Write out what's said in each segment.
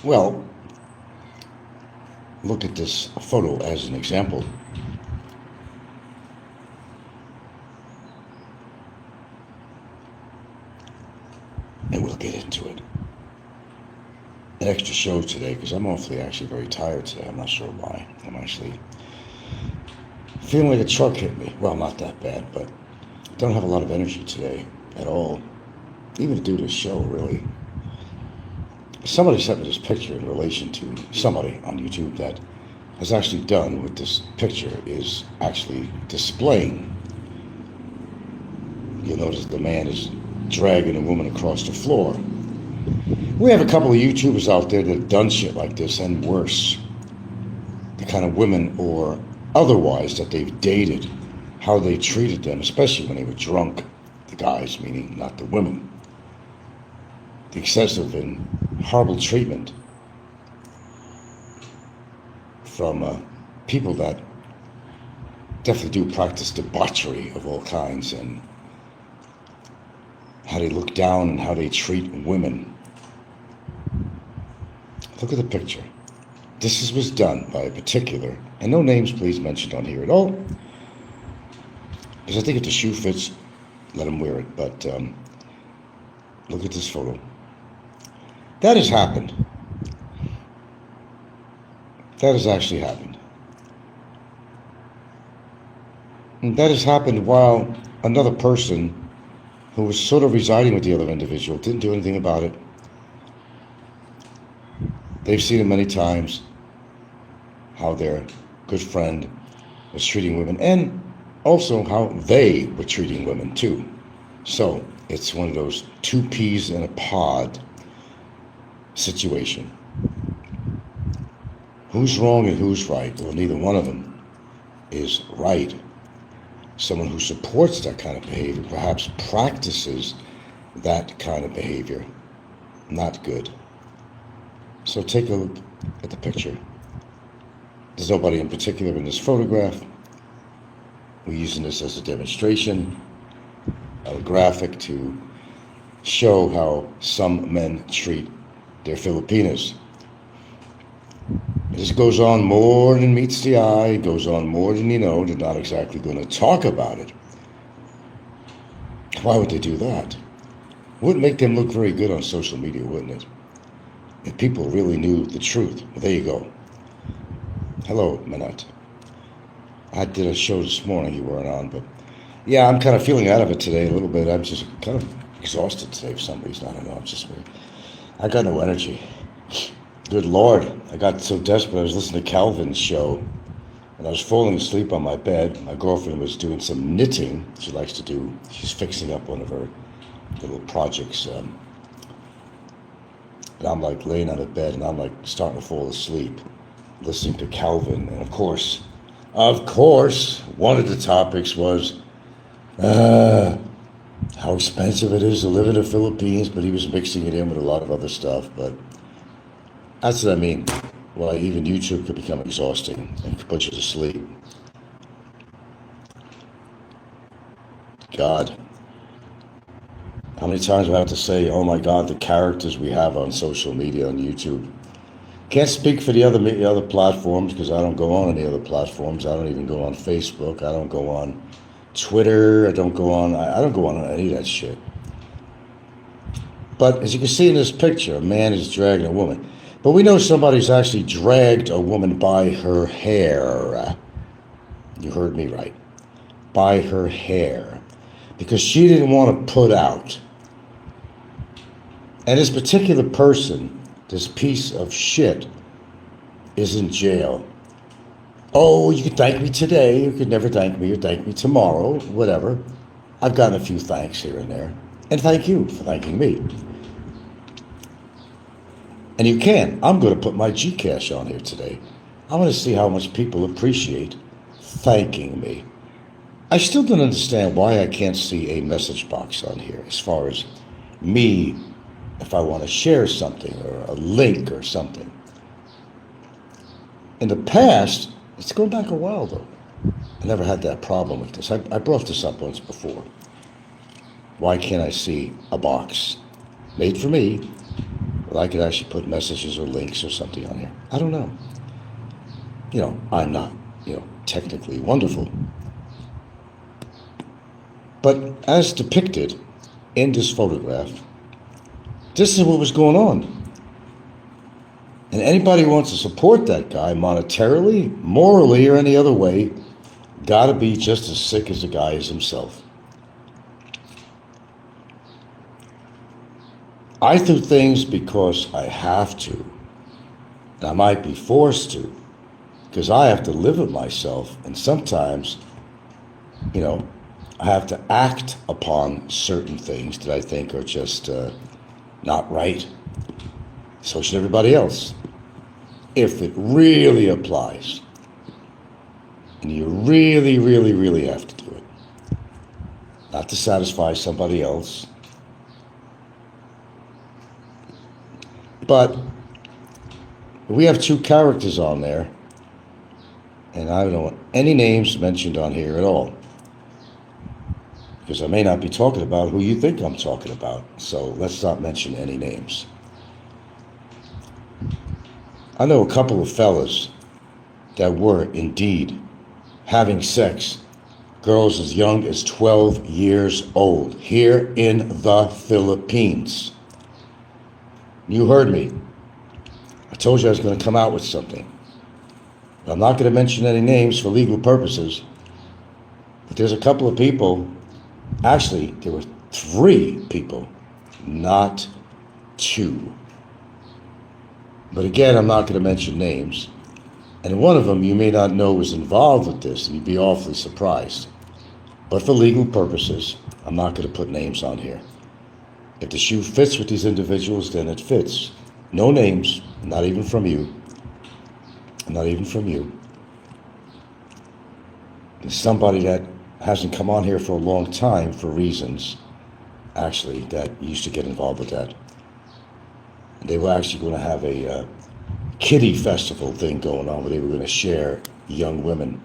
Well, look at this photo as an example. And we'll get into it. An extra show today because I'm actually very tired today. I'm not sure why. I'm actually feeling like a truck hit me. Well, not that bad, but don't have a lot of energy today at all. Even to do this show, really. Somebody sent me this picture in relation to somebody on YouTube that has actually done what this picture is actually displaying. You'll notice the man is dragging a woman across the floor. We have a couple of YouTubers out there that have done shit like this and worse. The kind of women or otherwise that they've dated, how they treated them, especially when they were drunk. The guys, meaning not the women. The excessive and horrible treatment from people that definitely do practice debauchery of all kinds, and how they look down and how they treat women. Look at the picture. This was done by a particular, and no names please mentioned on here at all, because I think if the shoe fits, let him wear it. But look at this photo. That has happened. That has actually happened. And that has happened while another person who was sort of residing with the other individual didn't do anything about it. They've seen it many times, how their good friend was treating women, and also how they were treating women too. So it's one of those two peas in a pod situation. Who's wrong and who's right? Well, neither one of them is right. Someone who supports that kind of behavior, perhaps practices that kind of behavior, not good. So take a look at the picture. There's nobody in particular in this photograph. We're using this as a demonstration, a graphic to show how some men treat their Filipinas. This goes on more than meets the eye. It goes on more than you know. They're not exactly going to talk about it. Why would they do that? Wouldn't make them look very good on social media, wouldn't it? If people really knew the truth. Well, there you go. Hello, Manette. I did a show this morning you weren't on, but yeah, I'm kind of feeling out of it today a little bit. I'm just kind of exhausted today for some reason. I don't know. I'm just weird. I got no energy. Good Lord. I got so desperate. I was listening to Calvin's show, and I was falling asleep on my bed. My girlfriend was doing some knitting she likes to do. She's fixing up one of her little projects. And I'm like laying on the bed, and I'm like starting to fall asleep, listening to Calvin. And of course, one of the topics was how expensive it is to live in the Philippines, but he was mixing it in with a lot of other stuff. But that's what I mean. Well, even YouTube could become exhausting and could put you to sleep. God. How many times do I have to say, oh my God, the characters we have on social media, on YouTube. Can't speak for the other platforms because I don't go on any other platforms. I don't even go on Facebook. I don't go on Twitter. I don't go on any of that shit. But as you can see in this picture, a man is dragging a woman. But we know somebody's actually dragged a woman by her hair. You heard me right. By her hair. Because she didn't want to put out. And this particular person, this piece of shit, is in jail. Oh, you could thank me today. You could never thank me or thank me tomorrow. Whatever. I've gotten a few thanks here and there. And thank you for thanking me. And you can. I'm going to put my Gcash on here today. I want to see how much people appreciate thanking me. I still don't understand why I can't see a message box on here as far as me, if I want to share something or a link or something. In the past, it's going back a while though. I never had that problem with this. I brought this up once before. Why can't I see a box made for me Well, I could actually put messages or links or something on here. I don't know. I'm not, technically wonderful. But as depicted in this photograph, this is what was going on. And anybody who wants to support that guy monetarily, morally, or any other way, gotta be just as sick as the guy is himself. I do things because I have to. And I might be forced to, because I have to live with myself. And sometimes, I have to act upon certain things that I think are just not right. So should everybody else. If it really applies. And you really, really, really have to do it. Not to satisfy somebody else. But we have two characters on there. And I don't want any names mentioned on here at all. Because I may not be talking about who you think I'm talking about. So let's not mention any names. I know a couple of fellas that were indeed having sex, girls as young as 12 years old, here in the Philippines. You heard me. I told you I was going to come out with something. I'm not going to mention any names for legal purposes, but there's a couple of people, actually there were 3 people, not 2. But again, I'm not going to mention names. And one of them you may not know was involved with this, and you'd be awfully surprised. But for legal purposes, I'm not going to put names on here. If the shoe fits with these individuals, then it fits. No names, not even from you. Not even from you. There's somebody that hasn't come on here for a long time for reasons, actually, that used to get involved with that. They were actually going to have a kiddie festival thing going on where they were going to share young women.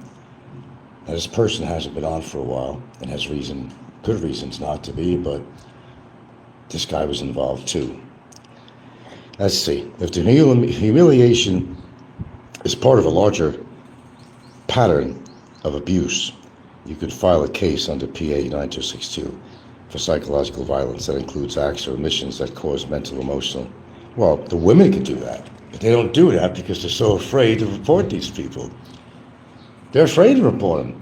Now, this person hasn't been on for a while and has good reasons not to be, but this guy was involved too. Let's see. If the humiliation is part of a larger pattern of abuse, you could file a case under PA 9262 for psychological violence that includes acts or omissions that cause mental, emotional. Well, the women can do that, but they don't do that because they're so afraid to report these people. They're afraid to report them.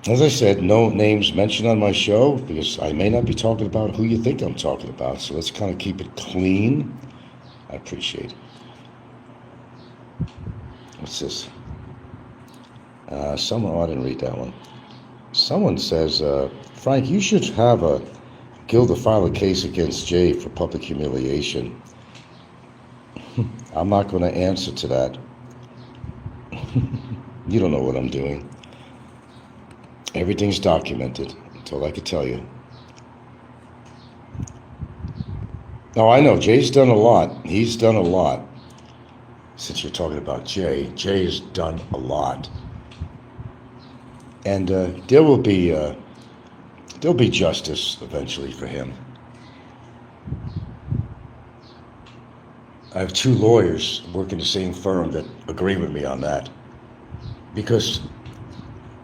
As I said, no names mentioned on my show because I may not be talking about who you think I'm talking about, so let's kind of keep it clean. I appreciate it. What's this? I didn't read that one. Someone says, Frank, you should have a Gilda file a case against Jay for public humiliation. I'm not going to answer to that. You don't know what I'm doing. Everything's documented. That's all I can tell you. Oh, I know. Jay's done a lot. He's done a lot. Since you're talking about Jay has done a lot. And there'll be justice eventually for him. I have 2 lawyers working the same firm that agree with me on that. Because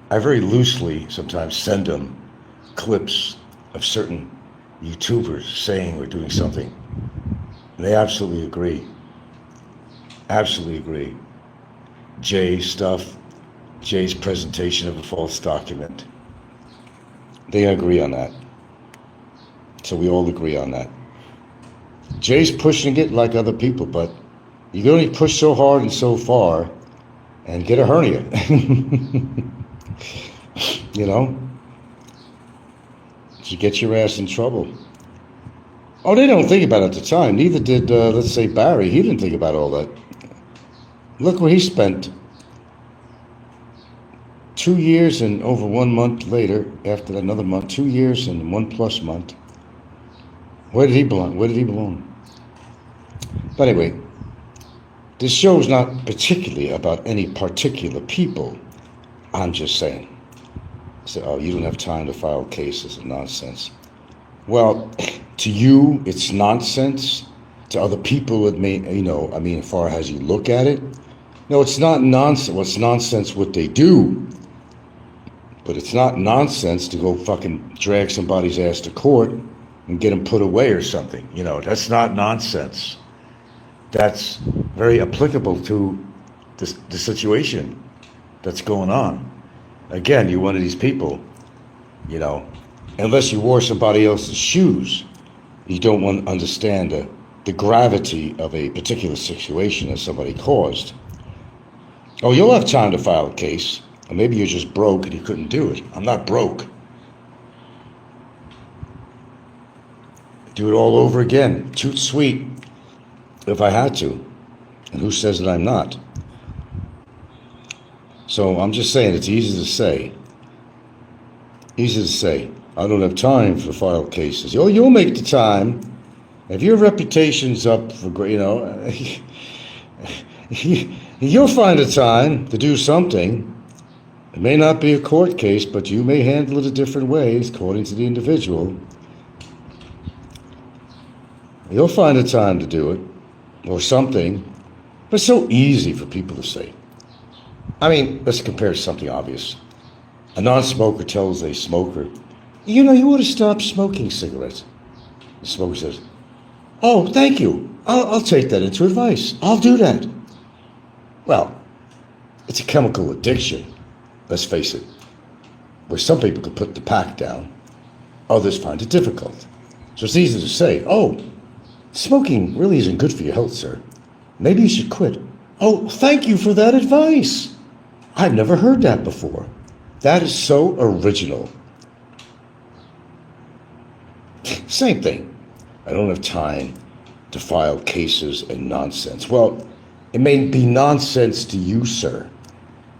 I very loosely sometimes send them clips of certain YouTubers saying or doing something. And they absolutely agree. Absolutely agree. Jay's presentation of a false document. They agree on that. So we all agree on that. Jay's pushing it like other people, but you can only push so hard and so far and get a hernia. You know? You get your ass in trouble. Oh, they don't think about it at the time. Neither did, let's say, Barry. He didn't think about all that. Look where he spent 2 years and over 1 month later, after another month, 2 years and 1+ month. Where did he belong? Where did he belong? But anyway, this show is not particularly about any particular people. I'm just saying. So, oh, you don't have time to file cases and nonsense. Well, to you, it's nonsense. To other people, it may, I mean, as far as you look at it, no, it's not nonsense. Well, it's nonsense what they do, but it's not nonsense to go fucking drag somebody's ass to court and get them put away or something. That's not nonsense. That's very applicable to the situation that's going on. Again, you're one of these people, unless you wore somebody else's shoes, you don't want to understand the gravity of a particular situation that somebody caused. Oh, you'll have time to file a case. Or maybe you're just broke and you couldn't do it. I'm not broke. Do it all over again. Toot sweet if I had to. And who says that I'm not? So I'm just saying, it's easy to say. Easy to say, I don't have time for file cases. Oh, you'll make the time. If your reputation's up for, you'll find a time to do something. It may not be a court case, but you may handle it a different way, according to the individual. You'll find a time to do it, or something. But it's so easy for people to say. I mean, let's compare to something obvious. A non-smoker tells a smoker, you ought to stop smoking cigarettes. The smoker says, oh, thank you. I'll take that into advice. I'll do that. Well, it's a chemical addiction, let's face it, where some people can put the pack down, others find it difficult. So it's easy to say, oh, smoking really isn't good for your health, sir. Maybe you should quit. Oh, thank you for that advice. I've never heard that before. That is so original. Same thing. I don't have time to file cases and nonsense. Well, it may be nonsense to you, sir,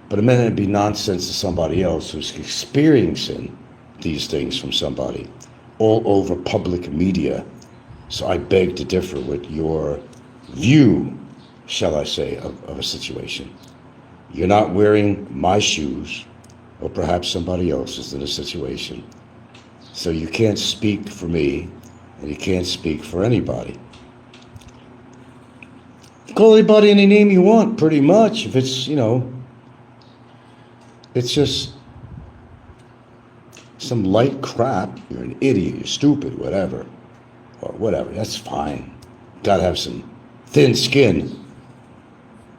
but it may not be nonsense to somebody else who's experiencing these things from somebody all over public media. So I beg to differ with your view, shall I say, of a situation. You're not wearing my shoes, or perhaps somebody else's in a situation. So you can't speak for me, and you can't speak for anybody. Call anybody any name you want, pretty much. If it's, it's just some light crap, you're an idiot, you're stupid, whatever. Or whatever, that's fine. Gotta have some thin skin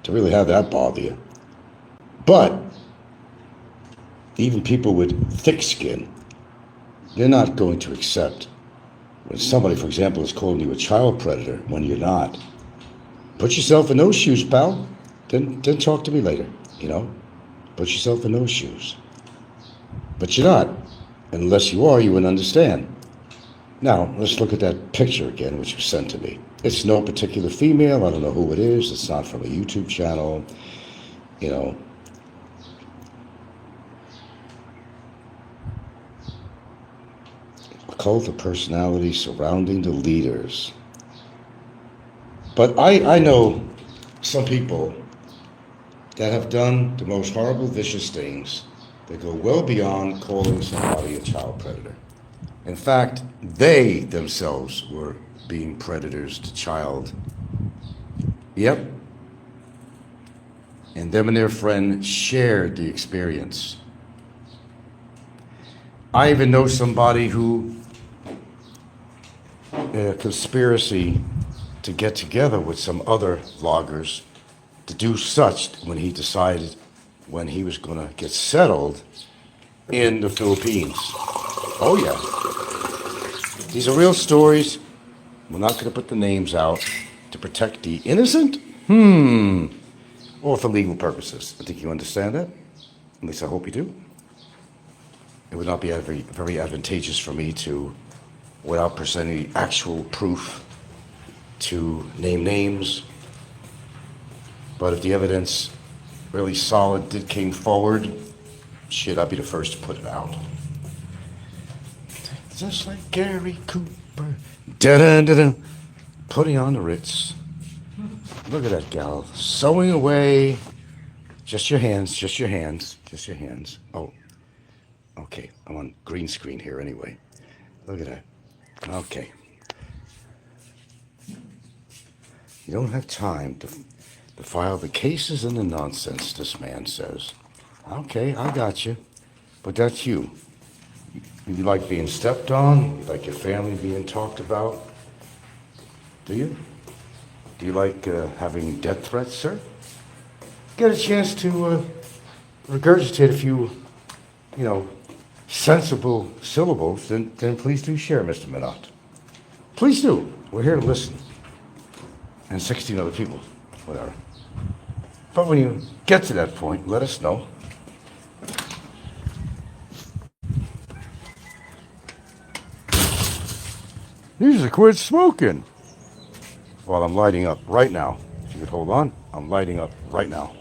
to really have that bother you. But even people with thick skin, they're not going to accept when somebody, for example, is calling you a child predator when you're not. Put yourself in those shoes, pal. Then talk to me later, Put yourself in those shoes. But you're not. Unless you are, you wouldn't understand. Now, let's look at that picture again, which was sent to me. It's no particular female. I don't know who it is. It's not from a YouTube channel. A cult of personality surrounding the leaders. But I know some people that have done the most horrible, vicious things that go well beyond calling somebody a child predator. In fact, they themselves were being predators to child. Yep. And them and their friend shared the experience. I even know somebody who a conspiracy to get together with some other vloggers to do such when he decided when he was going to get settled in the Philippines. Oh, yeah. These are real stories. We're not going to put the names out to protect the innocent. Or for legal purposes. I think you understand that. At least I hope you do. It would not be very advantageous for me to, without presenting actual proof, to name names. But if the evidence really solid came forward, shit, I'd be the first to put it out. Just like Gary Cooper. Da-da-da-da. Putting on the Ritz. Look at that gal. Sewing away. Just your hands, just your hands, just your hands. Oh, okay. I'm on green screen here anyway. Look at that. Okay. You don't have time to file the cases and the nonsense, this man says. Okay, I got you. But that's you. You like being stepped on? You like your family being talked about? Do you? Do you like having death threats, sir? Get a chance to regurgitate a few, sensible syllables, then please do share, Mr. Minot. Please do. We're here to listen. And 16 other people, whatever. But when you get to that point, let us know. Need to quit smoking. Well, I'm lighting up right now. If you could hold on, I'm lighting up right now.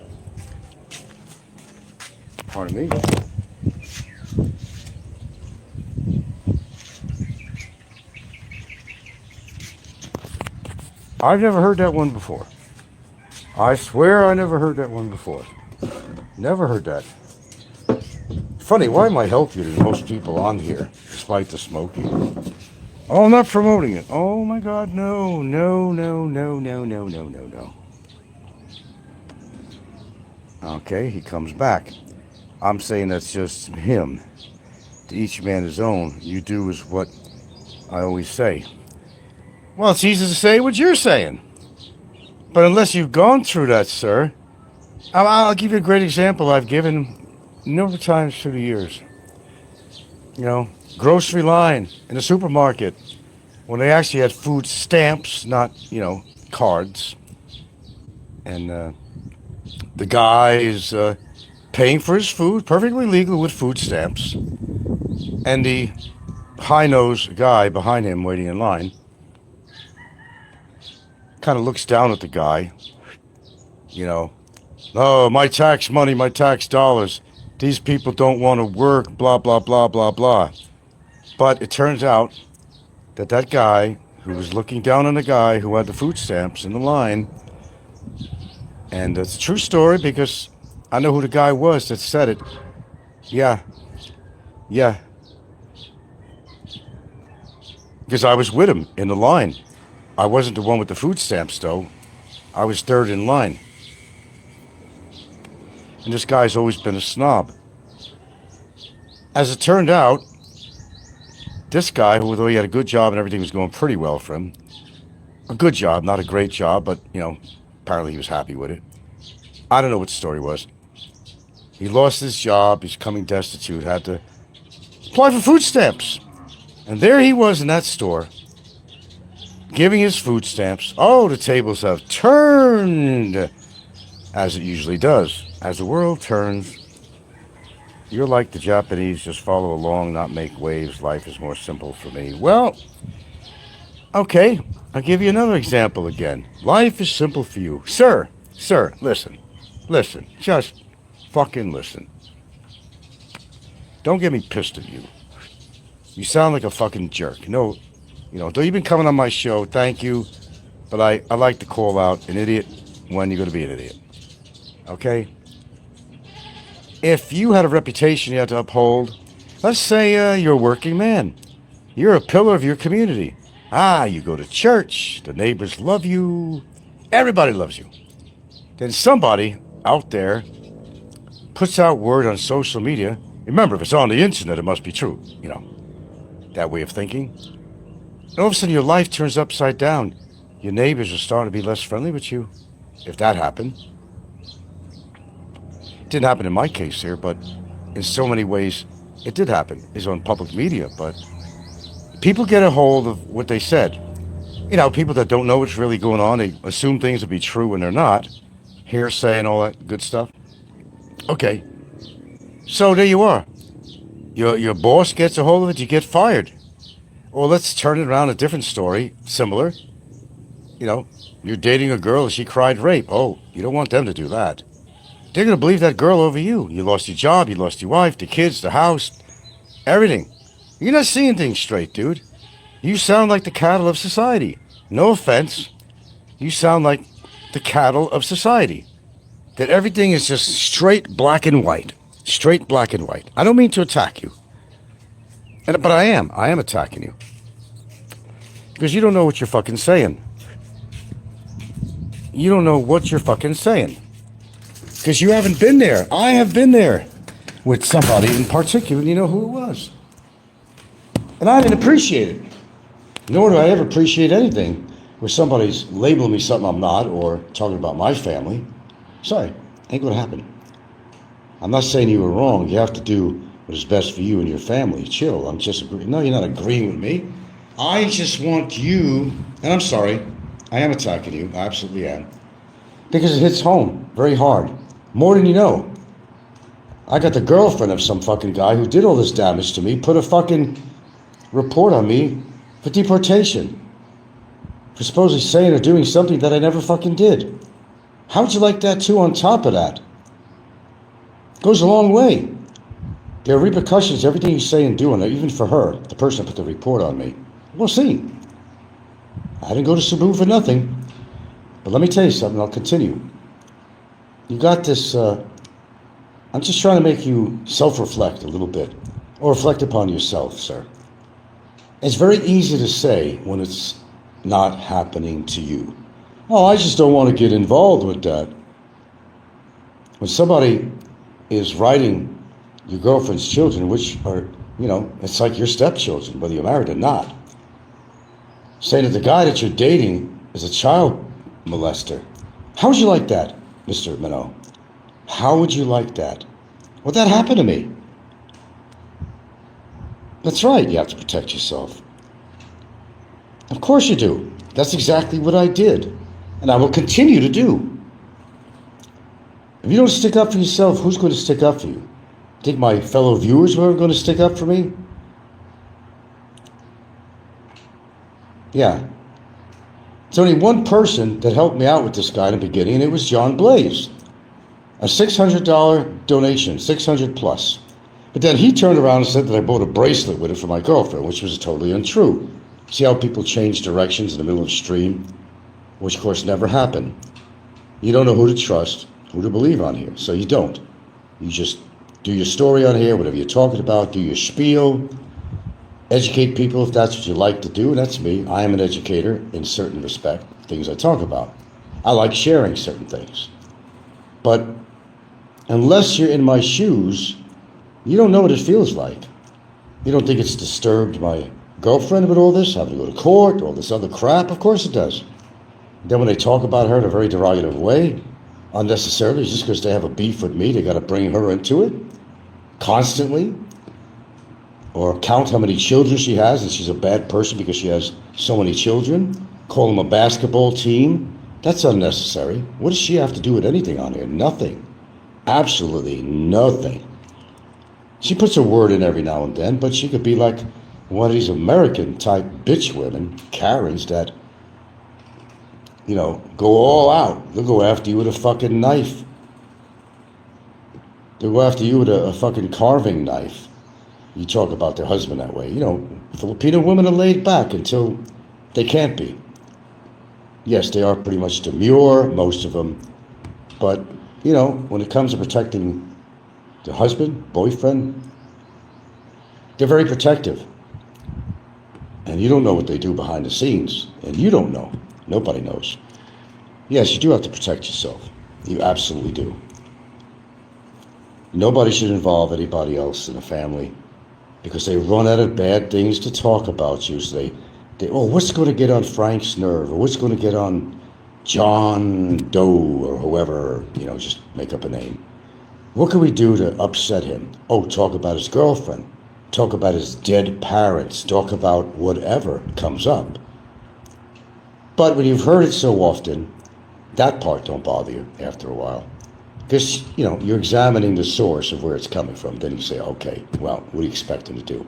Pardon me. I've never heard that one before. I swear I never heard that one before. Never heard that. Funny, why am I healthier than most people on here, despite the smoking? Oh, I'm not promoting it. Oh my God, no. Okay, he comes back. I'm saying that's just him. To each man his own. You do is what I always say. Well, it's easy to say what you're saying. But unless you've gone through that, sir, I'll give you a great example I've given a number of times through the years. Grocery line in the supermarket when they actually had food stamps, not, cards. And the guy is paying for his food, perfectly legal with food stamps. And the high-nosed guy behind him waiting in line kind of looks down at the guy, oh, my tax money, my tax dollars. These people don't want to work, blah, blah, blah, blah, blah. But it turns out that guy who was looking down on the guy who had the food stamps in the line, and it's a true story because I know who the guy was that said it. Yeah. Because I was with him in the line. I wasn't the one with the food stamps, though. I was third in line. And this guy's always been a snob. As it turned out, this guy, although he had a good job and everything was going pretty well for him, a good job, not a great job, but, apparently he was happy with it. I don't know what the story was. He lost his job, he's coming destitute, had to apply for food stamps. And there he was in that store, giving his food stamps. Oh, the tables have turned, as it usually does. As the world turns, you're like the Japanese, just follow along, not make waves. Life is more simple for me. Well, okay, I'll give you another example again. Life is simple for you. Sir, listen, just fucking listen. Don't get me pissed at you. You sound like a fucking jerk. No, though you've been coming on my show, thank you, but I like to call out an idiot when you're going to be an idiot. Okay? If you had a reputation you had to uphold, let's say you're a working man. You're a pillar of your community. You go to church, the neighbors love you, everybody loves you. Then somebody out there puts out word on social media. Remember, if it's on the internet, it must be true, that way of thinking. And all of a sudden your life turns upside down. Your neighbors are starting to be less friendly with you. If that happened. It didn't happen in my case here, but in so many ways it did happen. It's on public media, but people get a hold of what they said. People that don't know what's really going on, they assume things to be true when they're not. Hearsay and all that good stuff. Okay. So there you are. Your boss gets a hold of it, you get fired. Or let's turn it around, a different story, similar. You're dating a girl and she cried rape. Oh, you don't want them to do that. They're going to believe that girl over you. You lost your job, you lost your wife, the kids, the house, everything. You're not seeing things straight, dude. You sound like the cattle of society. No offense. You sound like the cattle of society. That everything is just straight black and white. Straight black and white. I don't mean to attack you. But I am. I am attacking you. Because you don't know what you're fucking saying. you don't know what you're fucking saying. Because you haven't been there. I have been there with somebody in particular, and you know who it was. And I didn't appreciate it. Nor do I ever appreciate anything where somebody's labeling me something I'm not or talking about my family. Sorry, ain't gonna happen. I'm not saying you were wrong. You have to do what is best for you and your family. Chill. I'm just agreeing. No, you're not agreeing with me. I just want you, and I'm sorry, I am attacking you. I absolutely am. Because it hits home very hard. More than you know. I got the girlfriend of some fucking guy who did all this damage to me, put a fucking report on me for deportation. For supposedly saying or doing something that I never fucking did. How would you like that too on top of that? Goes a long way. There are repercussions to everything you say and do, and even for her, the person that put the report on me. We'll see. I didn't go to Cebu for nothing. But let me tell you something, I'll continue. You got this, I'm just trying to make you self-reflect a little bit. Or reflect upon yourself, sir. It's very easy to say when it's not happening to you. Oh, I just don't want to get involved with that. When somebody is writing your girlfriend's children, which are, it's like your stepchildren, whether you're married or not, saying that the guy that you're dating is a child molester. How would you like that, Mr. Minot? How would you like that? Well, that happened to me. That's right, you have to protect yourself. Of course you do. That's exactly what I did. And I will continue to do. If you don't stick up for yourself, who's going to stick up for you? Think my fellow viewers were going to stick up for me? Yeah. There's only one person that helped me out with this guy in the beginning, and it was John Blaze. A $600 donation, 600 plus. But then he turned around and said that I bought a bracelet with it for my girlfriend, which was totally untrue. See how people change directions in the middle of the stream? Which, of course, never happened. You don't know who to trust, who to believe on here, so you don't. You just do your story on here, whatever you're talking about, do your spiel, educate people if that's what you like to do, and that's me. I am an educator in certain respect, things I talk about. I like sharing certain things. But unless you're in my shoes, you don't know what it feels like. You don't think it's disturbed my girlfriend with all this, having to go to court, all this other crap? Of course it does. Then when they talk about her in a very derogative way, unnecessarily, just because they have a beef with me, they got to bring her into it constantly, or count how many children she has, and she's a bad person because she has so many children, call them a basketball team. That's unnecessary. What does she have to do with anything on here? Nothing. Absolutely nothing. She puts a word in every now and then, but she could be like one of these American-type bitch women, Karens, that, go all out. They'll go after you with a fucking knife. They'll go after you with a fucking carving knife. You talk about their husband that way. Filipino women are laid back until they can't be. Yes, they are pretty much demure, most of them. But, when it comes to protecting their husband, boyfriend, they're very protective. And you don't know what they do behind the scenes. And you don't know. Nobody knows. Yes, you do have to protect yourself. You absolutely do. Nobody should involve anybody else in the family because they run out of bad things to talk about you. So what's going to get on Frank's nerve? Or what's going to get on John Doe or whoever, just make up a name. What can we do to upset him? Oh, talk about his girlfriend. Talk about his dead parents. Talk about whatever comes up. But when you've heard it so often, that part don't bother you after a while. Because, you're examining the source of where it's coming from. Then you say, okay, well, what do you expect them to do?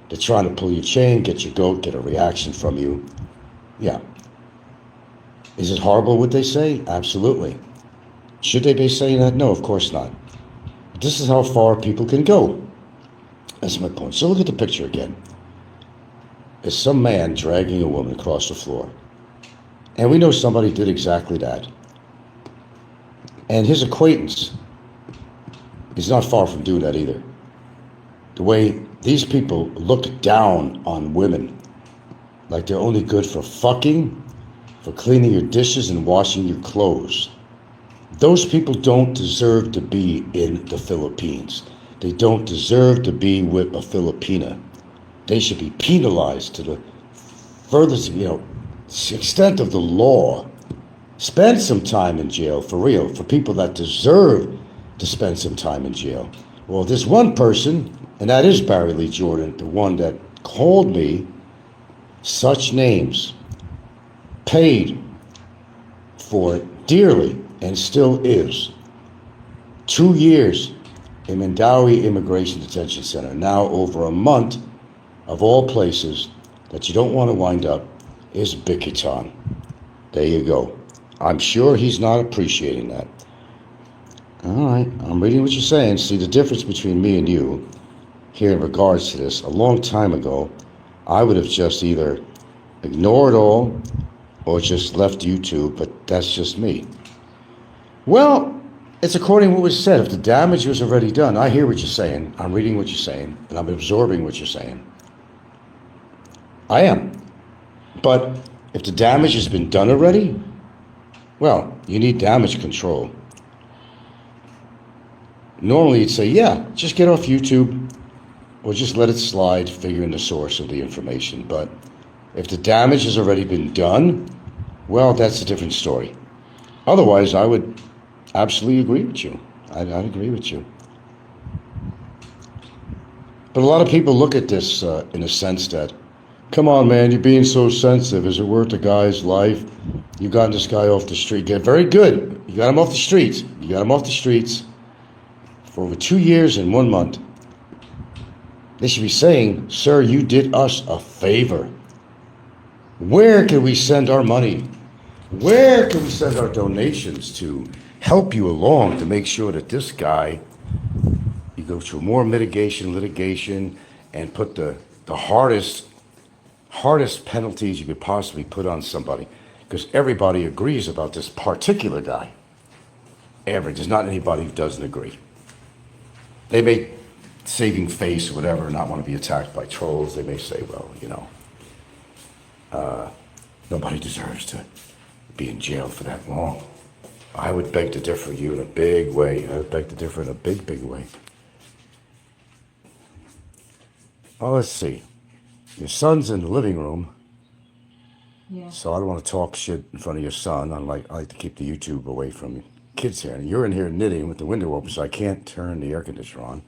They're trying to pull your chain, get your goat, get a reaction from you. Yeah. Is it horrible what they say? Absolutely. Should they be saying that? No, of course not. But this is how far people can go. That's my point. So look at the picture again. It's some man dragging a woman across the floor. And we know somebody did exactly that. And his acquaintance is not far from doing that either. The way these people look down on women, like they're only good for fucking, for cleaning your dishes and washing your clothes. Those people don't deserve to be in the Philippines. They don't deserve to be with a Filipina. They should be penalized to the furthest, extent of the law. Spend some time in jail, for real, for people that deserve to spend some time in jail. Well, there's one person, and that is Barry Lee Jordan, the one that called me such names, paid for it dearly, and still is. 2 years in Mandawi Immigration Detention Center, now over a month, of all places that you don't want to wind up, is Bikitan. There you go. I'm sure he's not appreciating that. All right, I'm reading what you're saying. See, the difference between me and you here in regards to this, a long time ago, I would have just either ignored all or just left YouTube, but that's just me. Well, it's according to what was said. If the damage was already done, I hear what you're saying. I'm reading what you're saying, and I'm absorbing what you're saying. I am. But if the damage has been done already, well, you need damage control. Normally you'd say, yeah, just get off YouTube or just let it slide, figuring the source of the information. But if the damage has already been done, well, that's a different story. Otherwise, I would absolutely agree with you. I'd agree with you. But a lot of people look at this in a sense that, come on, man, you're being so sensitive. Is it worth a guy's life? You got this guy off the street. Get very good. You got him off the streets. You got him off the streets for over 2 years and 1 month. They should be saying, sir, you did us a favor. Where can we send our money? Where can we send our donations to help you along to make sure that this guy, you go through more mitigation, litigation, and put the hardest penalties you could possibly put on somebody, because everybody agrees about this particular guy. There's not anybody who doesn't agree. They may, saving face or whatever, not want to be attacked by trolls. They may say, well, nobody deserves to be in jail for that long. I would beg to differ with you in a big way. I would beg to differ in a big, big way. Oh, let's see. Your son's in the living room. Yeah. So I don't want to talk shit in front of your son. I like to keep the YouTube away from kids here. And you're in here knitting with the window open, so I can't turn the air conditioner on.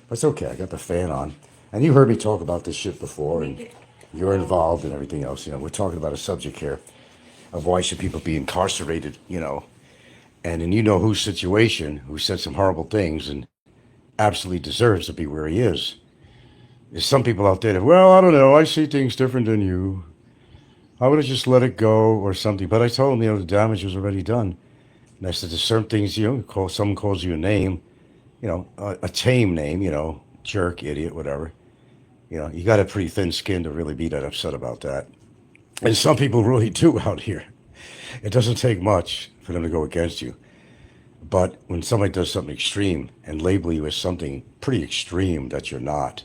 But it's okay. I got the fan on. And you heard me talk about this shit before, and you're involved and everything else. We're talking about a subject here of why should people be incarcerated, and in whose situation, who said some horrible things and absolutely deserves to be where he is. There's some people out there that, well, I don't know, I see things different than you. I would have just let it go or something. But I told him, the damage was already done. And I said, there's certain things, someone calls you a name, a tame name, jerk, idiot, whatever. You got a pretty thin skin to really be that upset about that. And some people really do out here. It doesn't take much for them to go against you. But when somebody does something extreme and label you as something pretty extreme that you're not,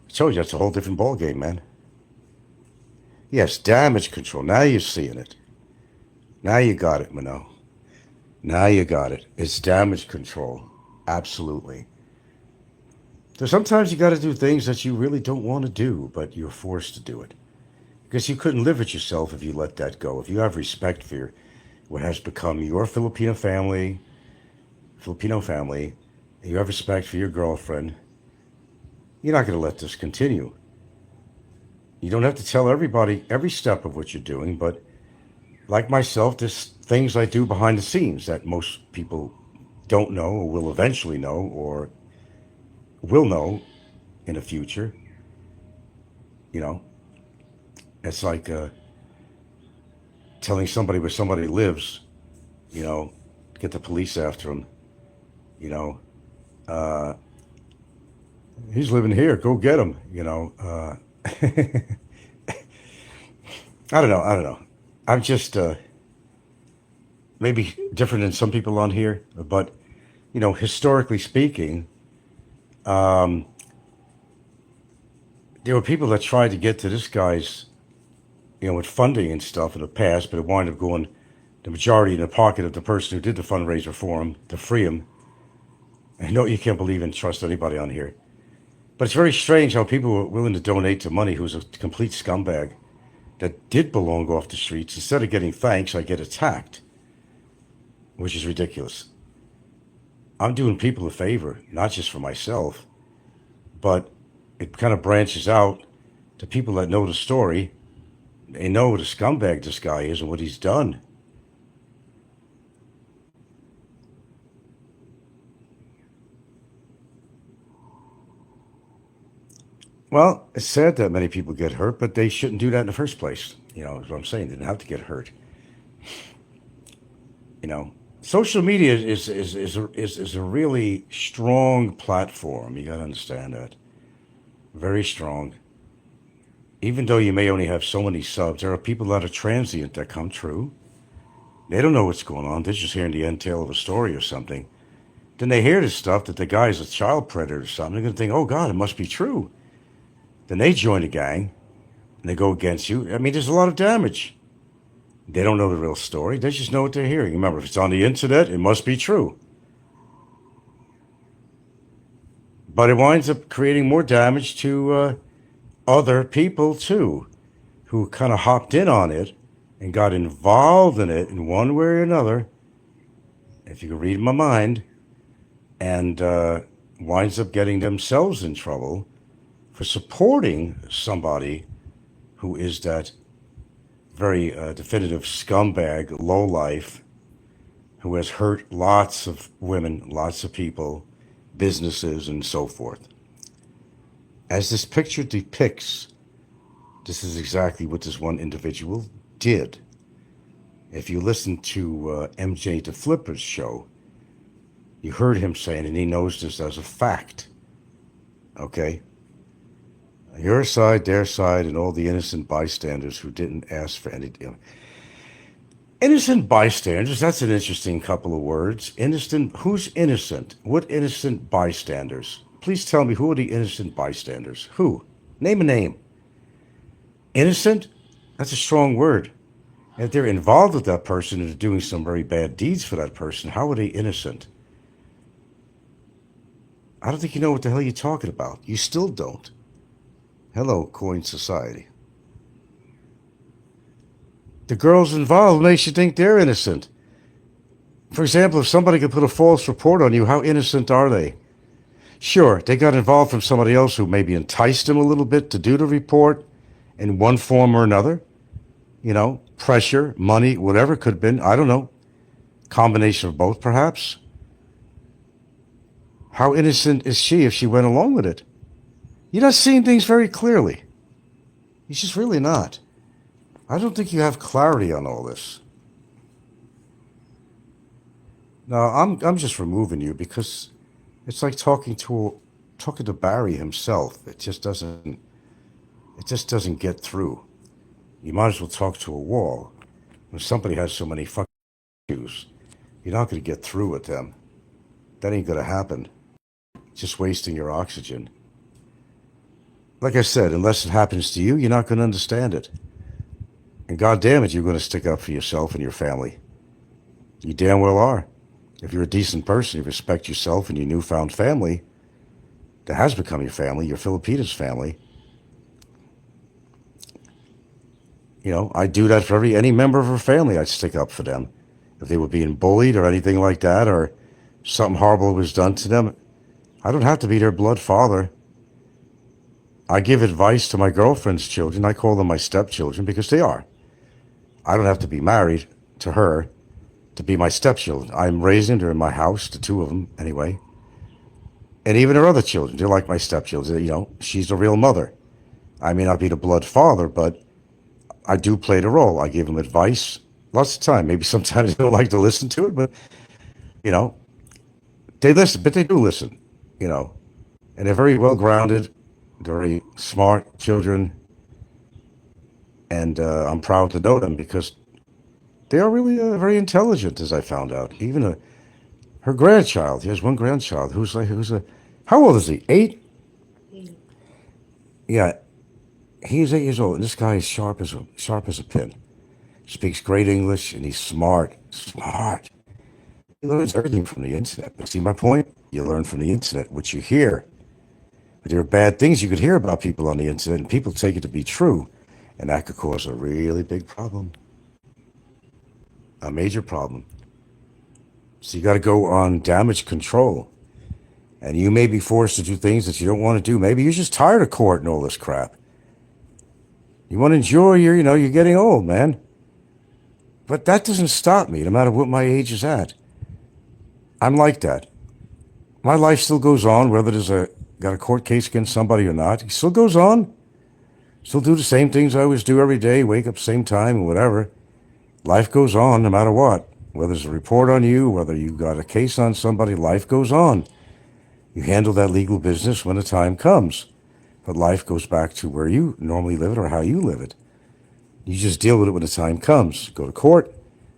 I told you that's a whole different ballgame, man. Yes, damage control. Now you're seeing it. Now you got it, Mano. Now you got it. It's damage control. Absolutely. So sometimes you got to do things that you really don't want to do, but you're forced to do it. Because you couldn't live with yourself if you let that go. If you have respect for what has become your Filipino family, and you have respect for your girlfriend, you're not going to let this continue. You don't have to tell everybody every step of what you're doing, but like myself, there's things I do behind the scenes that most people don't know or will eventually know or will know in the future. It's like telling somebody where somebody lives, get the police after him, he's living here, go get him, I don't know. I'm just maybe different than some people on here, but, historically speaking, there were people that tried to get to this guy's, with funding and stuff in the past, but it wound up going the majority in the pocket of the person who did the fundraiser for him to free him. I know you can't believe and trust anybody on here. But it's very strange how people were willing to donate to money who's a complete scumbag that did belong off the streets. Instead of getting thanks, I get attacked, which is ridiculous. I'm doing people a favor, not just for myself, but it kind of branches out to people that know the story. They know what a scumbag this guy is and what he's done. Well, it's sad that many people get hurt, but they shouldn't do that in the first place. Is what I'm saying. They didn't have to get hurt. Social media is a really strong platform. You got to understand that. Very strong. Even though you may only have so many subs, there are people that are transient that come true. They don't know what's going on. They're just hearing the end tale of a story or something. Then they hear this stuff that the guy's a child predator or something. They're going to think, oh, God, it must be true. Then they join a gang and they go against you. I mean, there's a lot of damage. They don't know the real story. They just know what they're hearing. Remember, if it's on the internet, it must be true. But it winds up creating more damage to other people, too, who kind of hopped in on it and got involved in it in one way or another, if you can read my mind, and winds up getting themselves in trouble for supporting somebody who is that very definitive scumbag, lowlife, who has hurt lots of women, lots of people, businesses, and so forth. As this picture depicts, this is exactly what this one individual did. If you listen to MJ the Flipper's show, you heard him saying, and he knows this as a fact, okay? Your side, their side, and all the innocent bystanders who didn't ask for anything. Innocent bystanders, that's an interesting couple of words. Innocent, who's innocent? What innocent bystanders? Please tell me, who are the innocent bystanders? Who? Name a name. Innocent? That's a strong word. And if they're involved with that person and are doing some very bad deeds for that person, how are they innocent? I don't think you know what the hell you're talking about. You still don't. Hello, Coin Society. The girls involved makes you think they're innocent. For example, if somebody could put a false report on you, how innocent are they? Sure, they got involved from somebody else who maybe enticed them a little bit to do the report in one form or another. Pressure, money, whatever it could have been. I don't know. Combination of both, perhaps. How innocent is she if she went along with it? You're not seeing things very clearly. You're just really not. I don't think you have clarity on all this. No, I'm just removing you because it's like talking to Barry himself. It just doesn't get through. You might as well talk to a wall. When somebody has so many fucking issues, you're not going to get through with them. That ain't going to happen. Just wasting your oxygen. Like I said, unless it happens to you, you're not going to understand it. And God damn it, you're going to stick up for yourself and your family. You damn well are. If you're a decent person, you respect yourself and your newfound family that has become your family, your Filipinas family. I'd do that for any member of her family. I'd stick up for them. If they were being bullied or anything like that, or something horrible was done to them, I don't have to be their blood father. I give advice to my girlfriend's children. I call them my stepchildren because they are. I don't have to be married to her to be my stepchildren. I'm raising her in my house, the two of them anyway. And even her other children, they're like my stepchildren. She's the real mother. I may not be the blood father, but I do play the role. I give them advice lots of time. Maybe sometimes they don't like to listen to it, but, they listen, but they do listen, And they're very well-grounded, very smart children. And I'm proud to know them because they are really very intelligent, as I found out. Even her grandchild, he has one grandchild who's how old is he? 8? Yeah. He's 8 years old, and this guy is sharp as a pin. Speaks great English, and he's smart. Smart. He learns everything from the internet. But see my point? You learn from the internet what you hear. But there are bad things you could hear about people on the internet, and people take it to be true. And that could cause a really big problem. A major problem. So you got to go on damage control. And you may be forced to do things that you don't want to do. Maybe you're just tired of court and all this crap. You want to enjoy you're getting old, man. But that doesn't stop me, no matter what my age is at. I'm like that. My life still goes on, whether got a court case against somebody or not. It still goes on. Still do the same things I always do every day, wake up same time or whatever. Life goes on no matter what. Whether there's a report on you, whether you got a case on somebody, life goes on. You handle that legal business when the time comes. But life goes back to where you normally live it or how you live it. You just deal with it when the time comes. Go to court,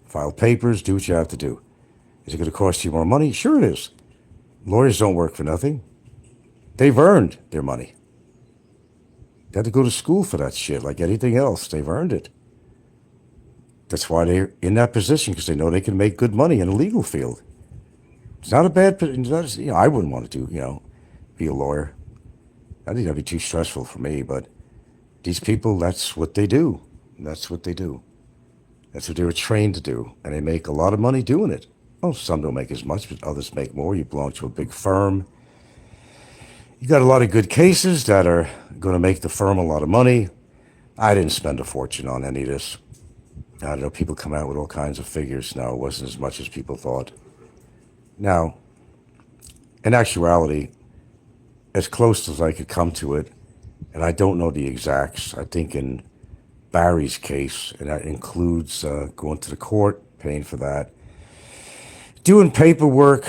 file papers, do what you have to do. Is it going to cost you more money? Sure it is. Lawyers don't work for nothing. They've earned their money. They had to go to school for that shit like anything else. They've earned it. That's why they're in that position, because they know they can make good money in the legal field. It's not a bad position. I wouldn't want to be a lawyer. I think that'd be too stressful for me, but these people, that's what they do. That's what they do. That's what they were trained to do, and they make a lot of money doing it. Well, some don't make as much, but others make more. You belong to a big firm. You got a lot of good cases that are going to make the firm a lot of money. I didn't spend a fortune on any of this. I don't know, people come out with all kinds of figures. No, it wasn't as much as people thought. Now, in actuality, as close as I could come to it, and I don't know the exacts, I think in Barry's case, and that includes going to the court, paying for that, doing paperwork,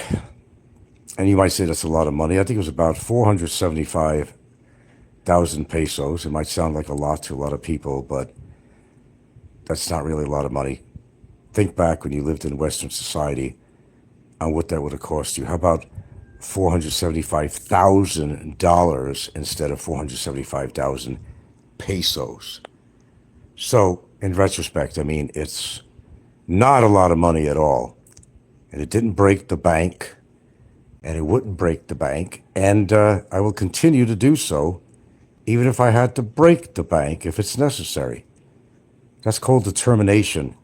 and you might say that's a lot of money. I think it was about 475,000 pesos. It might sound like a lot to a lot of people, but that's not really a lot of money. Think back when you lived in Western society on what that would have cost you. How about $475,000 instead of 475,000 pesos? So, in retrospect, I mean, it's not a lot of money at all. And it didn't break the bank, and it wouldn't break the bank, and I will continue to do so, even if I had to break the bank if it's necessary. That's called determination.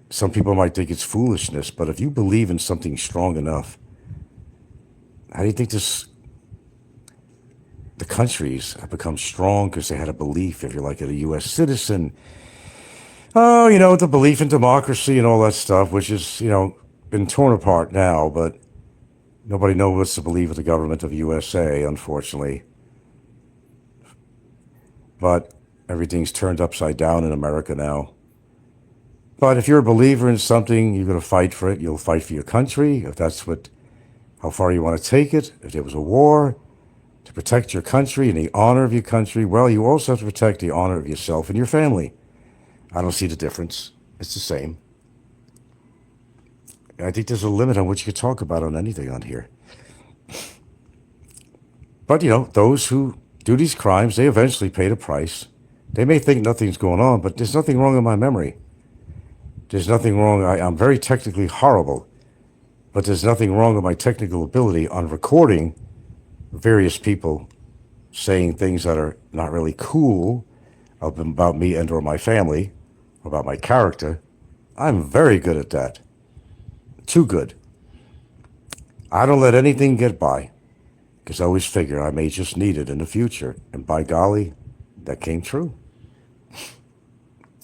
Some people might think it's foolishness, but if you believe in something strong enough, how do you think the countries have become strong? Because they had a belief. If you're like a U.S. citizen, the belief in democracy and all that stuff, which is, been torn apart now, but nobody knows what's the belief of the government of USA, unfortunately. But everything's turned upside down in America now. But if you're a believer in something, you're going to fight for it. You'll fight for your country, if that's how far you want to take it. If there was a war, to protect your country and the honor of your country, well, you also have to protect the honor of yourself and your family. I don't see the difference. It's the same. I think there's a limit on what you can talk about on anything on here. But, those who do these crimes, they eventually pay the price. They may think nothing's going on, but there's nothing wrong in my memory. There's nothing wrong. I'm very technically horrible, but there's nothing wrong with my technical ability on recording various people saying things that are not really cool about me and or my family, about my character. I'm very good at that. Too good. I don't let anything get by, because I always figure I may just need it in the future. And by golly, that came true.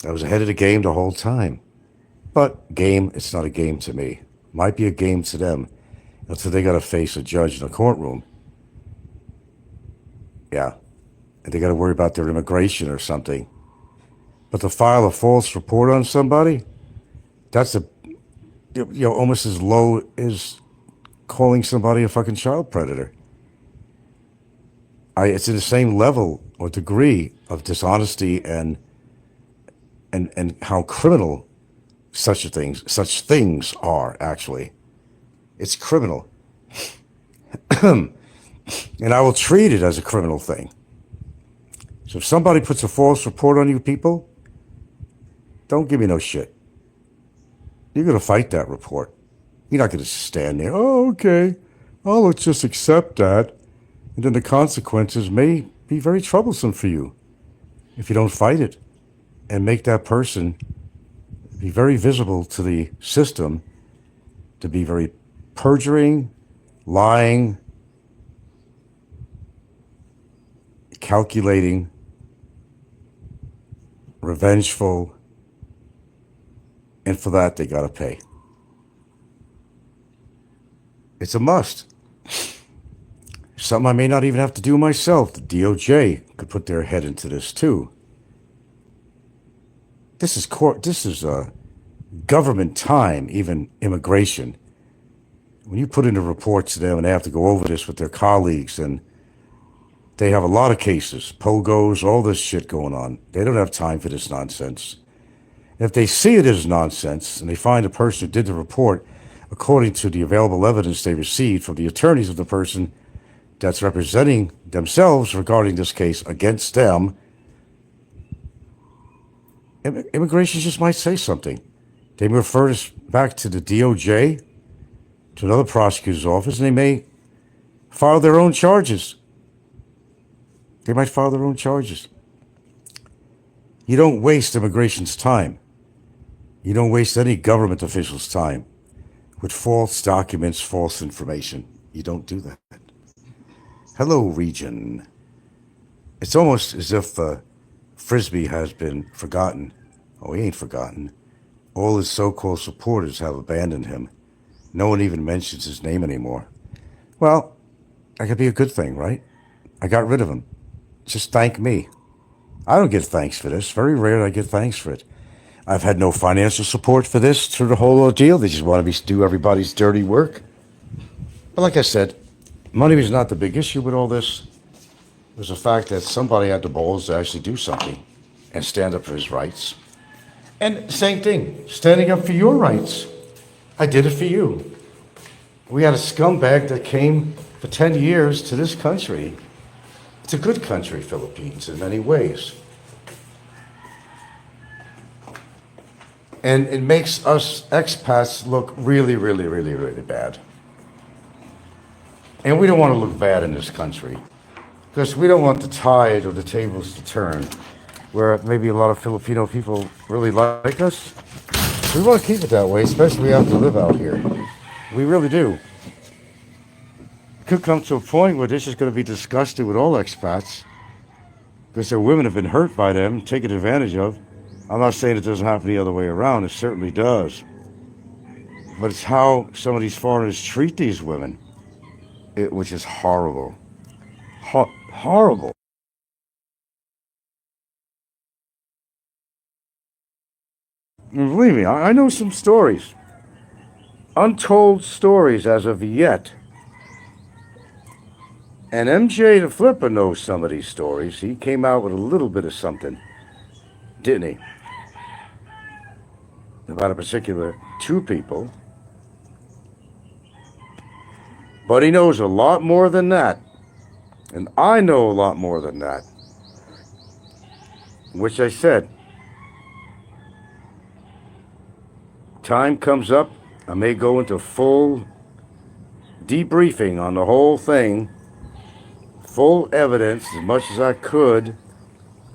I was ahead of the game the whole time. But game, it's not a game to me. Might be a game to them until they got to face a judge in a courtroom. Yeah. And they got to worry about their immigration or something. But to file a false report on somebody, that's almost as low as calling somebody a fucking child predator. It's in the same level or degree of dishonesty and how criminal such things are, actually. It's criminal. And I will treat it as a criminal thing. So if somebody puts a false report on you people, don't give me no shit. You're going to fight that report. You're not going to stand there, oh, okay, oh, let's just accept that. And then the consequences may be very troublesome for you if you don't fight it and make that person be very visible to the system, to be very perjuring, lying, calculating, revengeful, and for that they got to pay. It's a must. Something I may not even have to do myself. The DOJ could put their head into this too. This is government time, even immigration. When you put in a report to them and they have to go over this with their colleagues, and they have a lot of cases, pogos, all this shit going on. They don't have time for this nonsense. If they see it as nonsense and they find a person who did the report according to the available evidence they received from the attorneys of the person that's representing themselves regarding this case against them, immigration just might say something. They may refer us back to the DOJ, to another prosecutor's office, and they may file their own charges. They might file their own charges. You don't waste immigration's time. You don't waste any government official's time with false documents, false information. You don't do that. Hello, region. It's almost as if Frisbee has been forgotten. Oh, he ain't forgotten. All his so-called supporters have abandoned him. No one even mentions his name anymore. Well, that could be a good thing, right? I got rid of him. Just thank me. I don't get thanks for this. Very rare I get thanks for it. I've had no financial support for this through the whole ordeal. They just want to do everybody's dirty work. But like I said, money was not the big issue with all this. It was the fact that somebody had the balls to actually do something and stand up for his rights. And same thing, standing up for your rights. I did it for you. We had a scumbag that came for 10 years to this country. It's a good country, Philippines, in many ways. And it makes us expats look really, really, really, really bad. And we don't want to look bad in this country because we don't want the tide or the tables to turn where maybe a lot of Filipino people really like us. We want to keep it that way, especially we have to live out here. We really do. It could come to a point where this is going to be disgusted with all expats because their women have been hurt by them, taken advantage of. I'm not saying it doesn't happen the other way around. It certainly does. But it's how some of these foreigners treat these women, which is horrible. Horrible. And believe me, I know some stories. Untold stories as of yet. And MJ the Flipper knows some of these stories. He came out with a little bit of something, didn't he? About a particular two people. But he knows a lot more than that. And I know a lot more than that. Which I said, time comes up, I may go into full debriefing on the whole thing, full evidence as much as I could,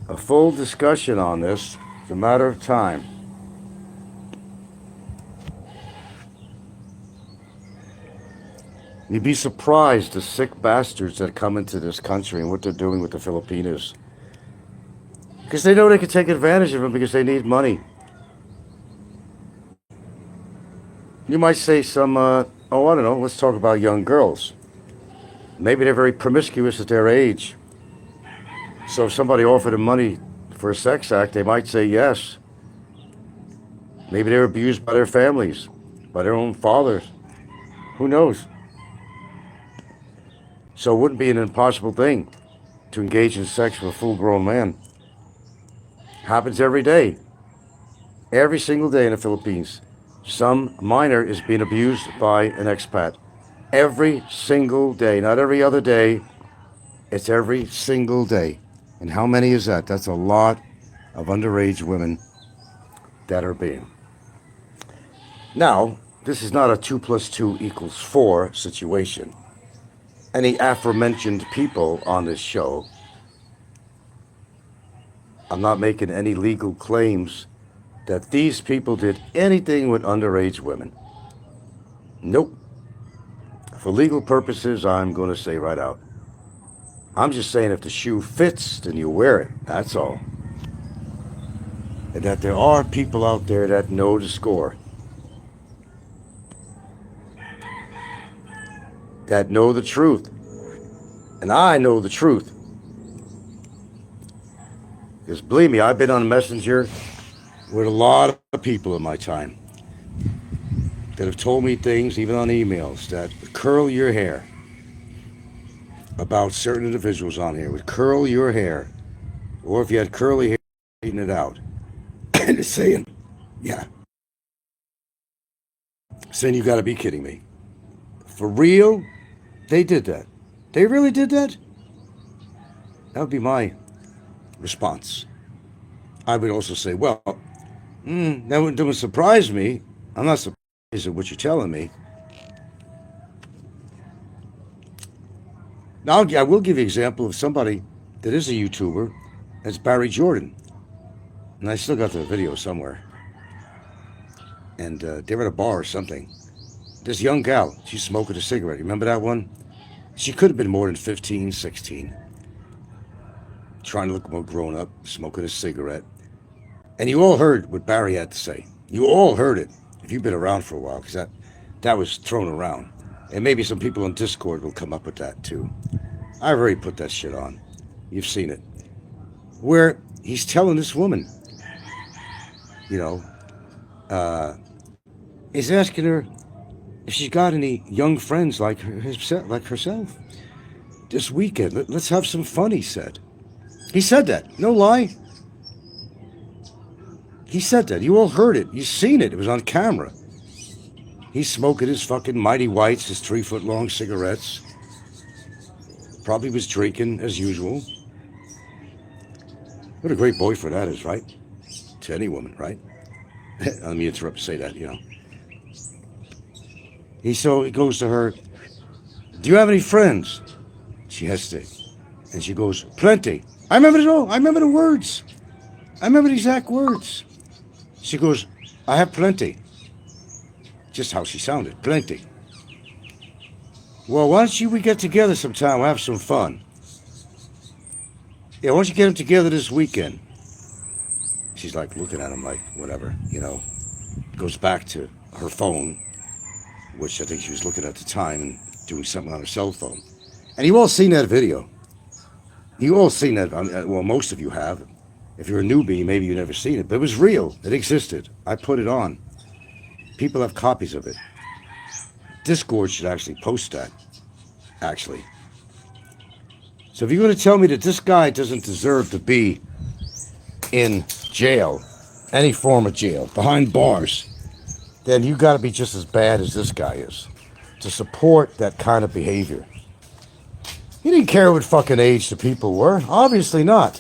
a full discussion on this. It's a matter of time. You'd be surprised the sick bastards that come into this country and what they're doing with the Filipinos. Because they know they can take advantage of them because they need money. You might say some, I don't know, let's talk about young girls. Maybe they're very promiscuous at their age. So if somebody offered them money for a sex act, they might say yes. Maybe they're abused by their families, by their own fathers. Who knows? So it wouldn't be an impossible thing to engage in sex with a full-grown man. Happens every day. Every single day in the Philippines. Some minor is being abused by an expat. Every single day. Not every other day. It's every single day. And how many is that? That's a lot of underage women that are being. Now, this is not a 2 + 2 = 4 situation. Any aforementioned people on this show, I'm not making any legal claims that these people did anything with underage women. Nope. For legal purposes, I'm going to say right out. I'm just saying if the shoe fits, then you wear it. That's all. And that there are people out there that know the score. That know the truth. And I know the truth. Because believe me, I've been on Messenger with a lot of people in my time that have told me things, even on emails, that curl your hair. About certain individuals on here would curl your hair. Or if you had curly hair, straighten it out. And it's saying, yeah. Saying you gotta be kidding me. For real? They did that. They really did that? That would be my response. I would also say, well, that wouldn't surprise me. I'm not surprised at what you're telling me. Now, I will give you an example of somebody that is a YouTuber. That's Barry Jordan. And I still got the video somewhere. And they were at a bar or something. This young gal, she's smoking a cigarette. You remember that one? She could have been more than 15, 16. Trying to look more grown up, smoking a cigarette. And you all heard what Barry had to say. You all heard it, if you've been around for a while, because that was thrown around. And maybe some people on Discord will come up with that too. I've already put that shit on. You've seen it. Where he's telling this woman, he's asking her if she's got any young friends like herself. This weekend, let's have some fun, he said. He said that. No lie. He said that. You all heard it. You seen it. It was on camera. He's smoking his fucking Mighty Whites, his 3-foot-long cigarettes. Probably was drinking as usual. What a great boyfriend that is, right? To any woman, right? Let me interrupt to say that, So he goes to her, do you have any friends? She hesitates. And she goes, plenty. I remember it all. I remember the words. I remember the exact words. She goes, I have plenty. Just how she sounded, plenty. Well, why don't we get together sometime? We'll have some fun. Yeah, why don't you get them together this weekend? She's like looking at him like, whatever, Goes back to her phone, which I think she was looking at the time and doing something on her cell phone. And you all seen that video. You all seen that. Well, most of you have. If you're a newbie, maybe you've never seen it. But it was real. It existed. I put it on. People have copies of it. Discord should actually post that. Actually. So if you're going to tell me that this guy doesn't deserve to be in jail, any form of jail, behind bars, then you got to be just as bad as this guy is to support that kind of behavior. He didn't care what fucking age the people were. Obviously not.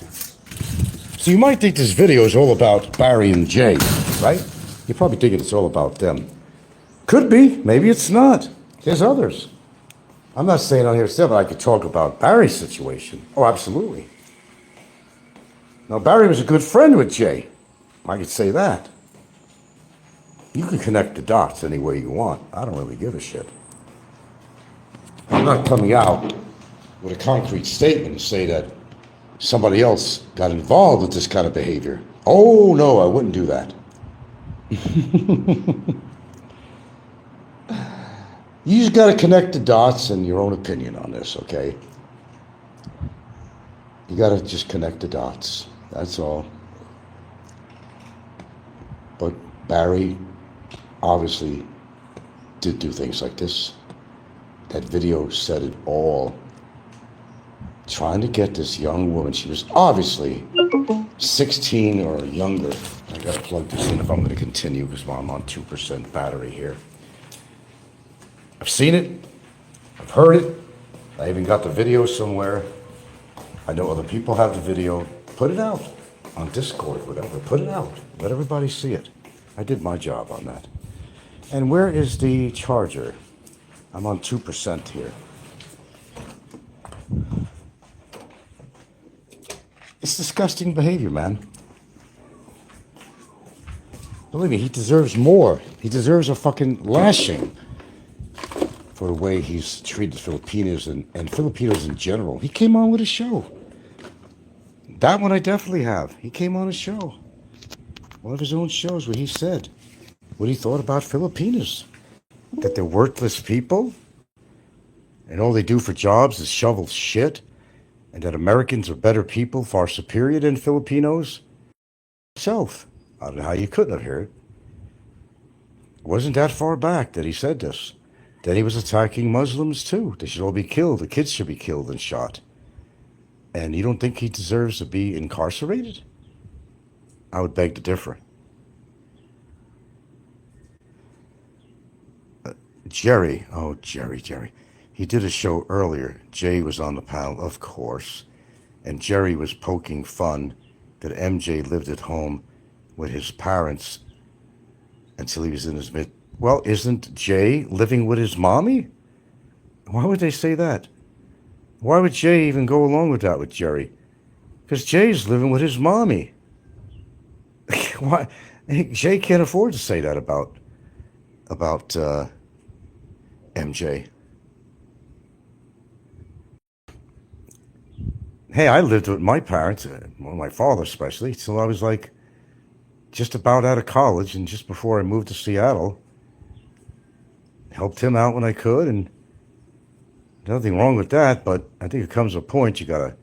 So you might think this video is all about Barry and Jay, right? You're probably thinking it's all about them. Could be. Maybe it's not. There's others. I'm not saying on here still I could talk about Barry's situation. Oh, absolutely. Now, Barry was a good friend with Jay. I could say that. You can connect the dots any way you want. I don't really give a shit. I'm not coming out with a concrete statement to say that somebody else got involved with this kind of behavior. Oh, no, I wouldn't do that. You just got to connect the dots and your own opinion on this, okay? You got to just connect the dots. That's all. But Barry obviously did do things like this. That video said it all. Trying to get this young woman, she was obviously 16 or younger. I gotta plug this in if I'm gonna continue because I'm on 2% battery here. I've seen it, I've heard it, I even got the video somewhere. I know other people have the video. Put it out on Discord, whatever. Put it out. Let everybody see it. I did my job on that. And where is the charger? I'm on 2% here. It's disgusting behavior, man. Believe me, he deserves more. He deserves a fucking lashing for the way he's treated Filipinos and Filipinos in general. He came on with a show. That one I definitely have. He came on a show. One of his own shows where he said what he thought about Filipinos. That they're worthless people. And all they do for jobs is shovel shit. And that Americans are better people, far superior than Filipinos. Self. I don't know how you couldn't have heard it. It wasn't that far back that he said this. Then he was attacking Muslims too. They should all be killed. The kids should be killed and shot. And you don't think he deserves to be incarcerated? I would beg to differ. Jerry. He did a show earlier. Jay was on the panel, of course. And Jerry was poking fun that MJ lived at home with his parents until he was in his mid. Well, isn't Jay living with his mommy? Why would they say that? Why would Jay even go along with that with Jerry? Because Jay's living with his mommy. Why? Jay can't afford to say that about MJ. Hey, I lived with my parents, well, my father especially, till I was like just about out of college and just before I moved to Seattle. Helped him out when I could, and nothing wrong with that, but I think it comes a point you gotta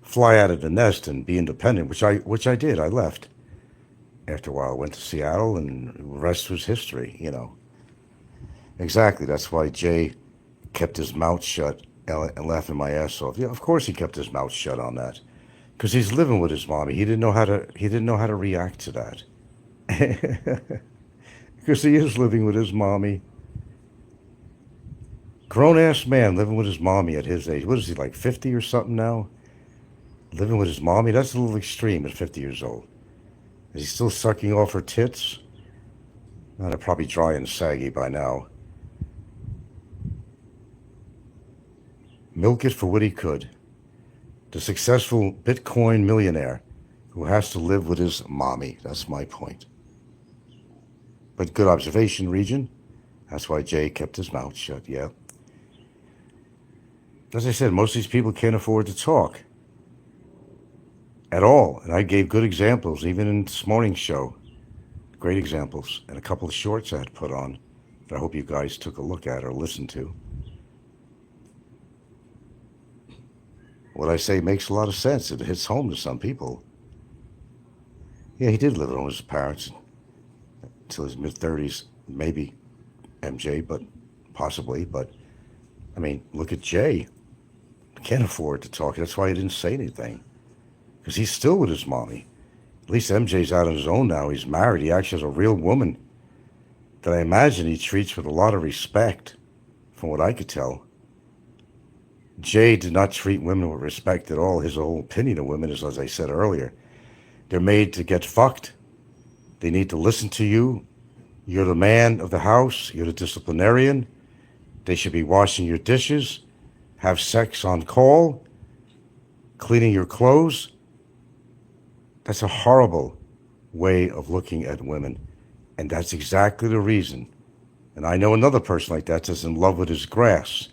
fly out of the nest and be independent, which I did. I left. After a while, I went to Seattle, and the rest was history, you know. Exactly, that's why Jay kept his mouth shut and laughing my ass off. Yeah, of course he kept his mouth shut on that. Because he's living with his mommy. He didn't know how to react to that. Because he is living with his mommy. Grown-ass man living with his mommy at his age. What is he, like 50 or something now? Living with his mommy? That's a little extreme at 50 years old. Is he still sucking off her tits? No, they're probably dry and saggy by now. Milk it for what he could. The successful Bitcoin millionaire who has to live with his mommy. That's my point. But good observation, Regent. That's why Jay kept his mouth shut, yeah. As I said, most of these people can't afford to talk at all. And I gave good examples, even in this morning's show. Great examples. And a couple of shorts I had put on that I hope you guys took a look at or listened to. What I say makes a lot of sense. It hits home to some people. Yeah, he did live at home with his parents until his mid-30s. Maybe MJ, but possibly. But, I mean, look at Jay. Can't afford to talk. That's why he didn't say anything. Because he's still with his mommy. At least MJ's out on his own now. He's married. He actually has a real woman that I imagine he treats with a lot of respect, from what I could tell. Jay did not treat women with respect at all. His whole opinion of women is, as I said earlier, they're made to get fucked. They need to listen to you. You're the man of the house. You're the disciplinarian. They should be washing your dishes, have sex on call, cleaning your clothes. That's a horrible way of looking at women. And that's exactly the reason. And I know another person like that that's in love with his grass.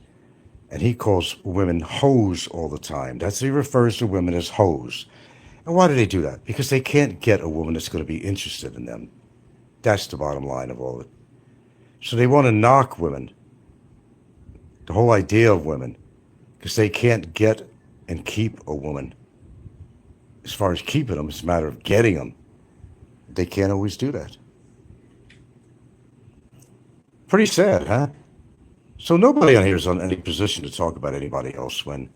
And he calls women hoes all the time. That's he refers to women as hoes. And why do they do that? Because they can't get a woman that's going to be interested in them. That's the bottom line of all of it. So they want to knock women. The whole idea of women. Because they can't get and keep a woman. As far as keeping them, it's a matter of getting them. They can't always do that. Pretty sad, huh? So nobody on here is in any position to talk about anybody else when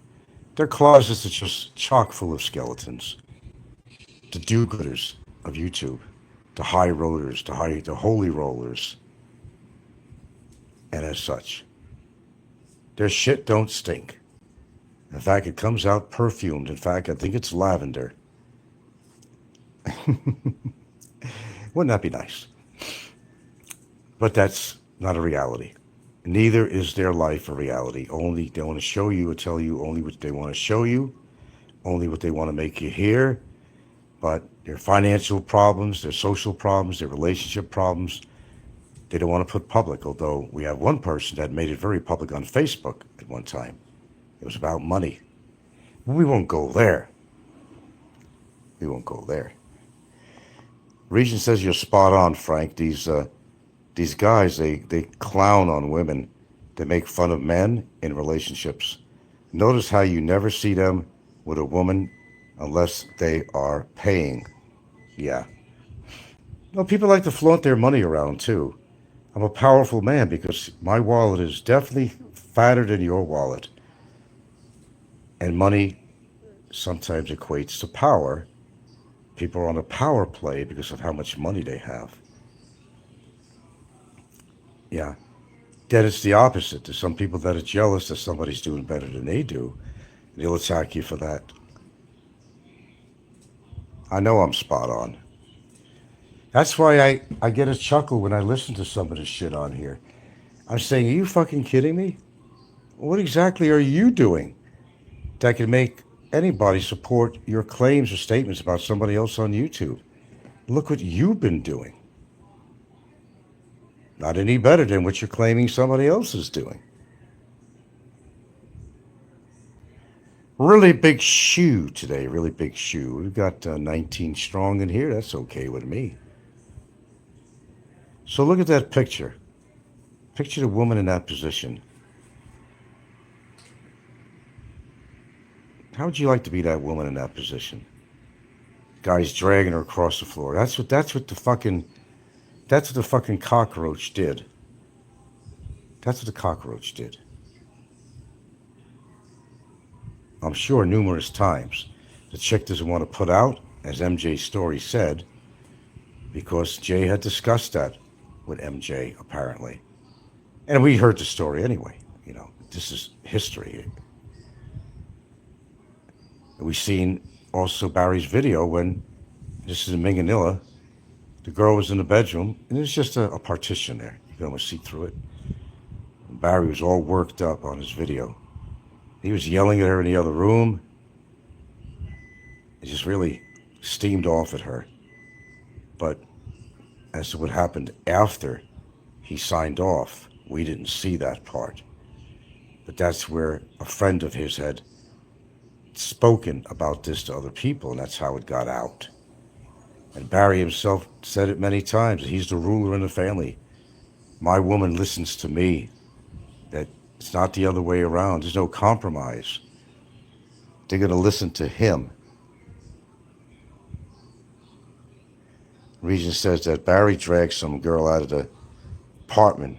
their closets are just chock full of skeletons. The do-gooders of YouTube, the high rollers, the holy rollers, and as such. Their shit don't stink. In fact, it comes out perfumed. In fact, I think it's lavender. Wouldn't that be nice? But that's not a reality. Neither is their life a reality. Only they want to show you or tell you only what they want to show you, only what they want to make you hear. But their financial problems, their social problems, their relationship problems, they don't want to put public. Although we have one person that made it very public on Facebook at one time. It was about money. We won't go there. We won't go there. Regent says you're spot on, Frank. These guys, they clown on women. They make fun of men in relationships. Notice how you never see them with a woman unless they are paying. Yeah. No, people like to flaunt their money around too. I'm a powerful man because my wallet is definitely fatter than your wallet. And money sometimes equates to power. People are on a power play because of how much money they have. Yeah. Then it's the opposite. There's some people that are jealous that somebody's doing better than they do. And they'll attack you for that. I know I'm spot on. That's why I get a chuckle when I listen to some of this shit on here. I'm saying, are you fucking kidding me? What exactly are you doing that can make anybody support your claims or statements about somebody else on YouTube? Look what you've been doing. Not any better than what you're claiming somebody else is doing. Really big shoe today, really big shoe. We've got 19 strong in here. That's okay with me. So look at that picture. Picture the woman in that position. How would you like to be that woman in that position? Guy's dragging her across the floor. That's what the fucking cockroach did. That's what the cockroach did. I'm sure numerous times. The chick doesn't want to put out, as MJ's story said, because Jay had discussed that with MJ, apparently. And we heard the story anyway. You know, this is history. We've seen also Barry's video when, this is in Minganilla, the girl was in the bedroom, and there's just a partition there. You can almost see through it. And Barry was all worked up on his video. He was yelling at her in the other room. He just really steamed off at her. But as to what happened after he signed off, we didn't see that part. But that's where a friend of his had spoken about this to other people, and that's how it got out. And Barry himself said it many times. He's the ruler in the family. My woman listens to me. That it's not the other way around. There's no compromise. They're going to listen to him. Regent says that Barry dragged some girl out of the apartment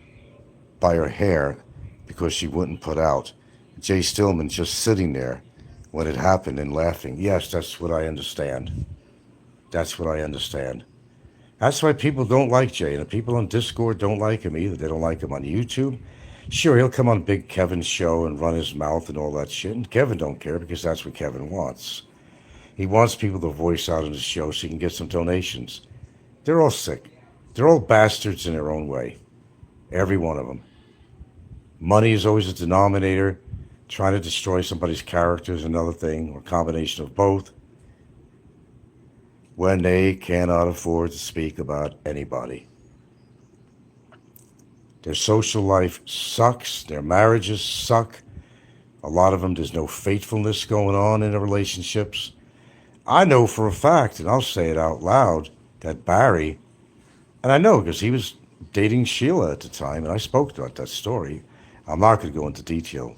by her hair because she wouldn't put out. Jay Stillman just sitting there when it happened and laughing. Yes, that's what I understand. That's what I understand. That's why people don't like Jay. And the people on Discord don't like him either. They don't like him on YouTube. Sure, he'll come on Big Kevin's show and run his mouth and all that shit. And Kevin don't care because that's what Kevin wants. He wants people to voice out on his show so he can get some donations. They're all sick. They're all bastards in their own way. Every one of them. Money is always a denominator. Trying to destroy somebody's character is another thing, or a combination of both. When they cannot afford to speak about anybody. Their social life sucks. Their marriages suck. A lot of them, there's no faithfulness going on in the relationships. I know for a fact, and I'll say it out loud, that Barry, and I know because he was dating Sheila at the time, and I spoke about that story. I'm not going to go into detail.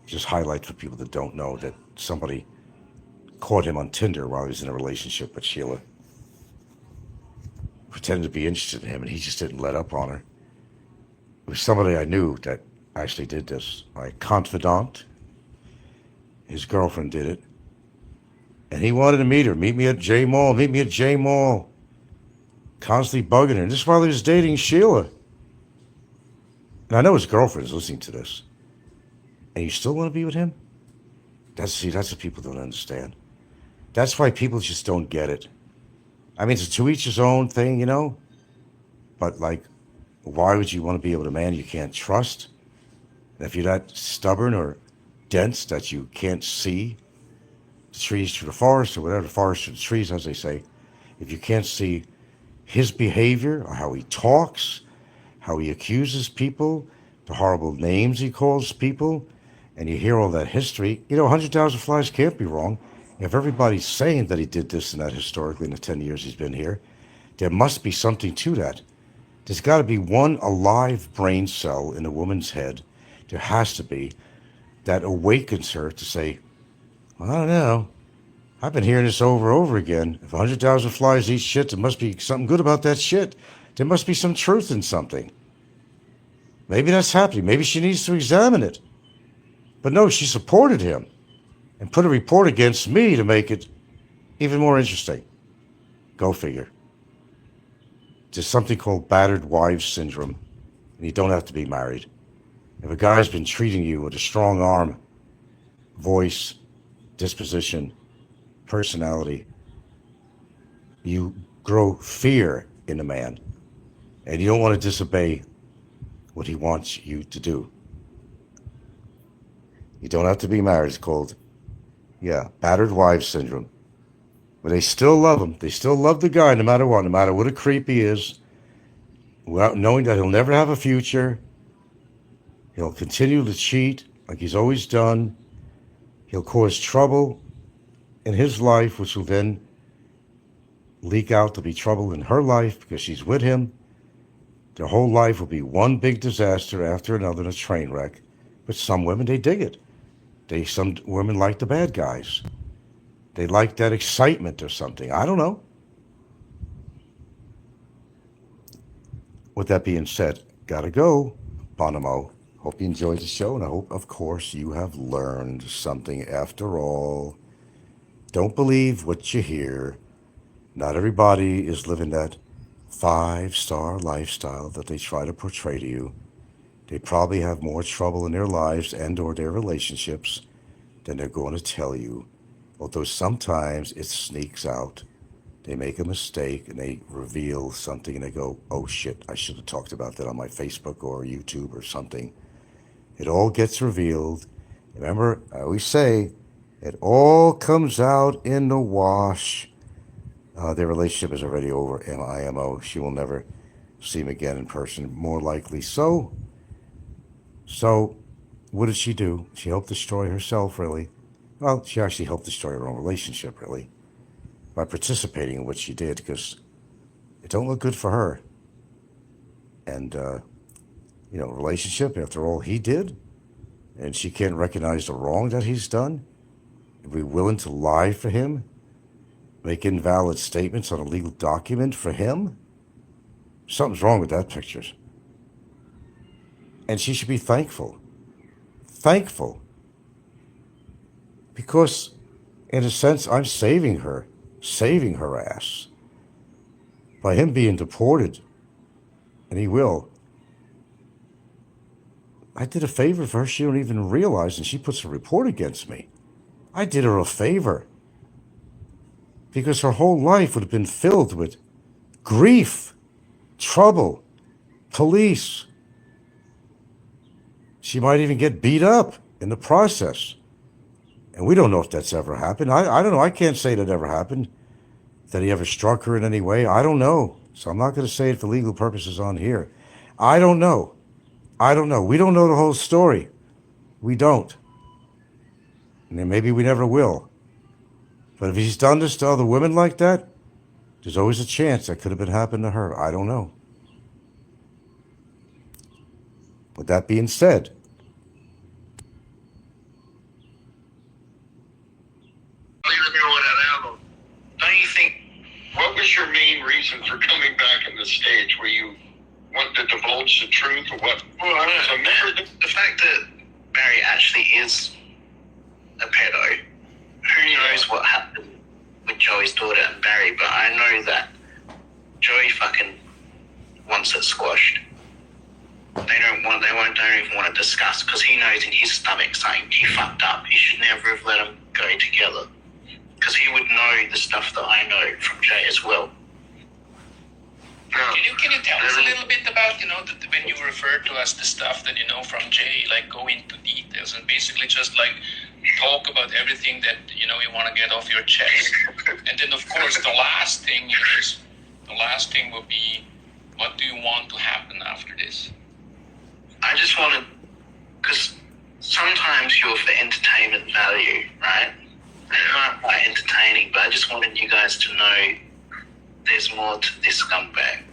Just highlight for people that don't know that somebody caught him on Tinder while he was in a relationship with Sheila. Pretended to be interested in him, and he just didn't let up on her. It was somebody I knew that actually did this. My confidant, his girlfriend did it. And he wanted to meet her. Meet me at J Mall. Meet me at J Mall. Constantly bugging her. And this is while he was dating Sheila. And I know his girlfriend is listening to this. And you still want to be with him? That's what people don't understand. That's why people just don't get it. I mean, it's a to each his own thing, you know. But like, why would you want to be able to man you can't trust? And if you're that stubborn or dense that you can't see the trees through the forest or whatever, the forest through the trees, as they say, if you can't see his behavior or how he talks, how he accuses people, the horrible names he calls people, and you hear all that history, 100,000 Flies can't be wrong. If everybody's saying that he did this and that historically in the 10 years he's been here, there must be something to that. There's got to be one alive brain cell in a woman's head. There has to be that awakens her to say, well, I don't know. I've been hearing this over and over again. If 100,000 flies eat shit, there must be something good about that shit. There must be some truth in something. Maybe that's happening. Maybe she needs to examine it. But no, she supported him and put a report against me to make it even more interesting. Go figure. There's something called battered wives syndrome, and you don't have to be married. If a guy's been treating you with a strong arm, voice, disposition, personality, you grow fear in a man, and you don't want to disobey what he wants you to do. You don't have to be married. It's called, battered wives syndrome. But they still love him. They still love the guy no matter what a creep he is, without knowing that he'll never have a future. He'll continue to cheat like he's always done. He'll cause trouble in his life, which will then leak out to be trouble in her life because she's with him. Their whole life will be one big disaster after another in a train wreck. But some women, they dig it. Some women like the bad guys. They like that excitement or something. I don't know. With that being said, gotta go. Bonamo. Hope you enjoyed the show, and I hope, of course, you have learned something after all. Don't believe what you hear. Not everybody is living that 5-star lifestyle that they try to portray to you. They probably have more trouble in their lives and or their relationships than they're going to tell you. Although sometimes it sneaks out. They make a mistake and they reveal something and they go, oh shit, I should have talked about that on my Facebook or YouTube or something. It all gets revealed. Remember, I always say, it all comes out in the wash. Their relationship is already over, IMO. She will never see him again in person, more likely so. So, what did she do? She helped destroy herself, really. Well, she actually helped destroy her own relationship, really, by participating in what she did, because it don't look good for her. And, relationship, after all he did, and she can't recognize the wrong that he's done, and be willing to lie for him, make invalid statements on a legal document for him, something's wrong with that picture. And she should be thankful. Thankful. Because, in a sense, I'm saving her ass. By him being deported, and he will. I did a favor for her she don't even realize, and she puts a report against me. I did her a favor. Because her whole life would have been filled with grief, trouble, police. She might even get beat up in the process. And we don't know if that's ever happened. I don't know. I can't say that ever happened. That he ever struck her in any way. I don't know. So I'm not going to say it for legal purposes on here. I don't know. We don't know the whole story. We don't. And maybe we never will. But if he's done this to other women like that, there's always a chance that could have been happening to her. I don't know. With that being said, don't you think, what was your main reason for coming back in the stage? Were you want to divulge the truth or what? Well, I don't know. The fact that Barry actually is a pedo, who knows what happened with Joey's daughter and Barry, but I know that Joey fucking wants it squashed. don't even want to discuss, because he knows in his stomach saying he fucked up. He should never have let them go together, because he would know the stuff that I know from Jay as well. Can you tell us a little bit about, when you refer to us the stuff that you know from Jay, like go into details and basically just like talk about everything that you want to get off your chest. And then of course the last thing would be, what do you want to happen after this? I just wanted, because sometimes you're for entertainment value, right? And I'm not entertaining, but I just wanted you guys to know there's more to this scumbag.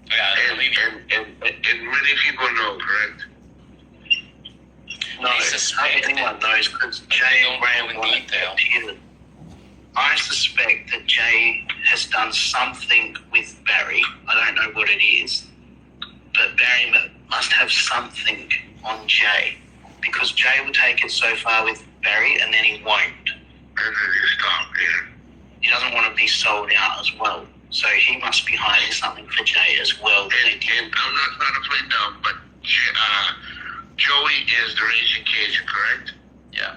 Yeah, I believe you. And many people know, correct? No, everyone knows, because Jay and Graham know in detail. I suspect that Jay has done something with Barry. I don't know what it is, but Barry must have something on Jay, because Jay will take it so far with Barry and then he won't. And then you stop, yeah. He doesn't want to be sold out as well, so he must be hiding something for Jay as well. And I'm not trying to play dumb, but Joey is the raging Cajun, correct? Yeah.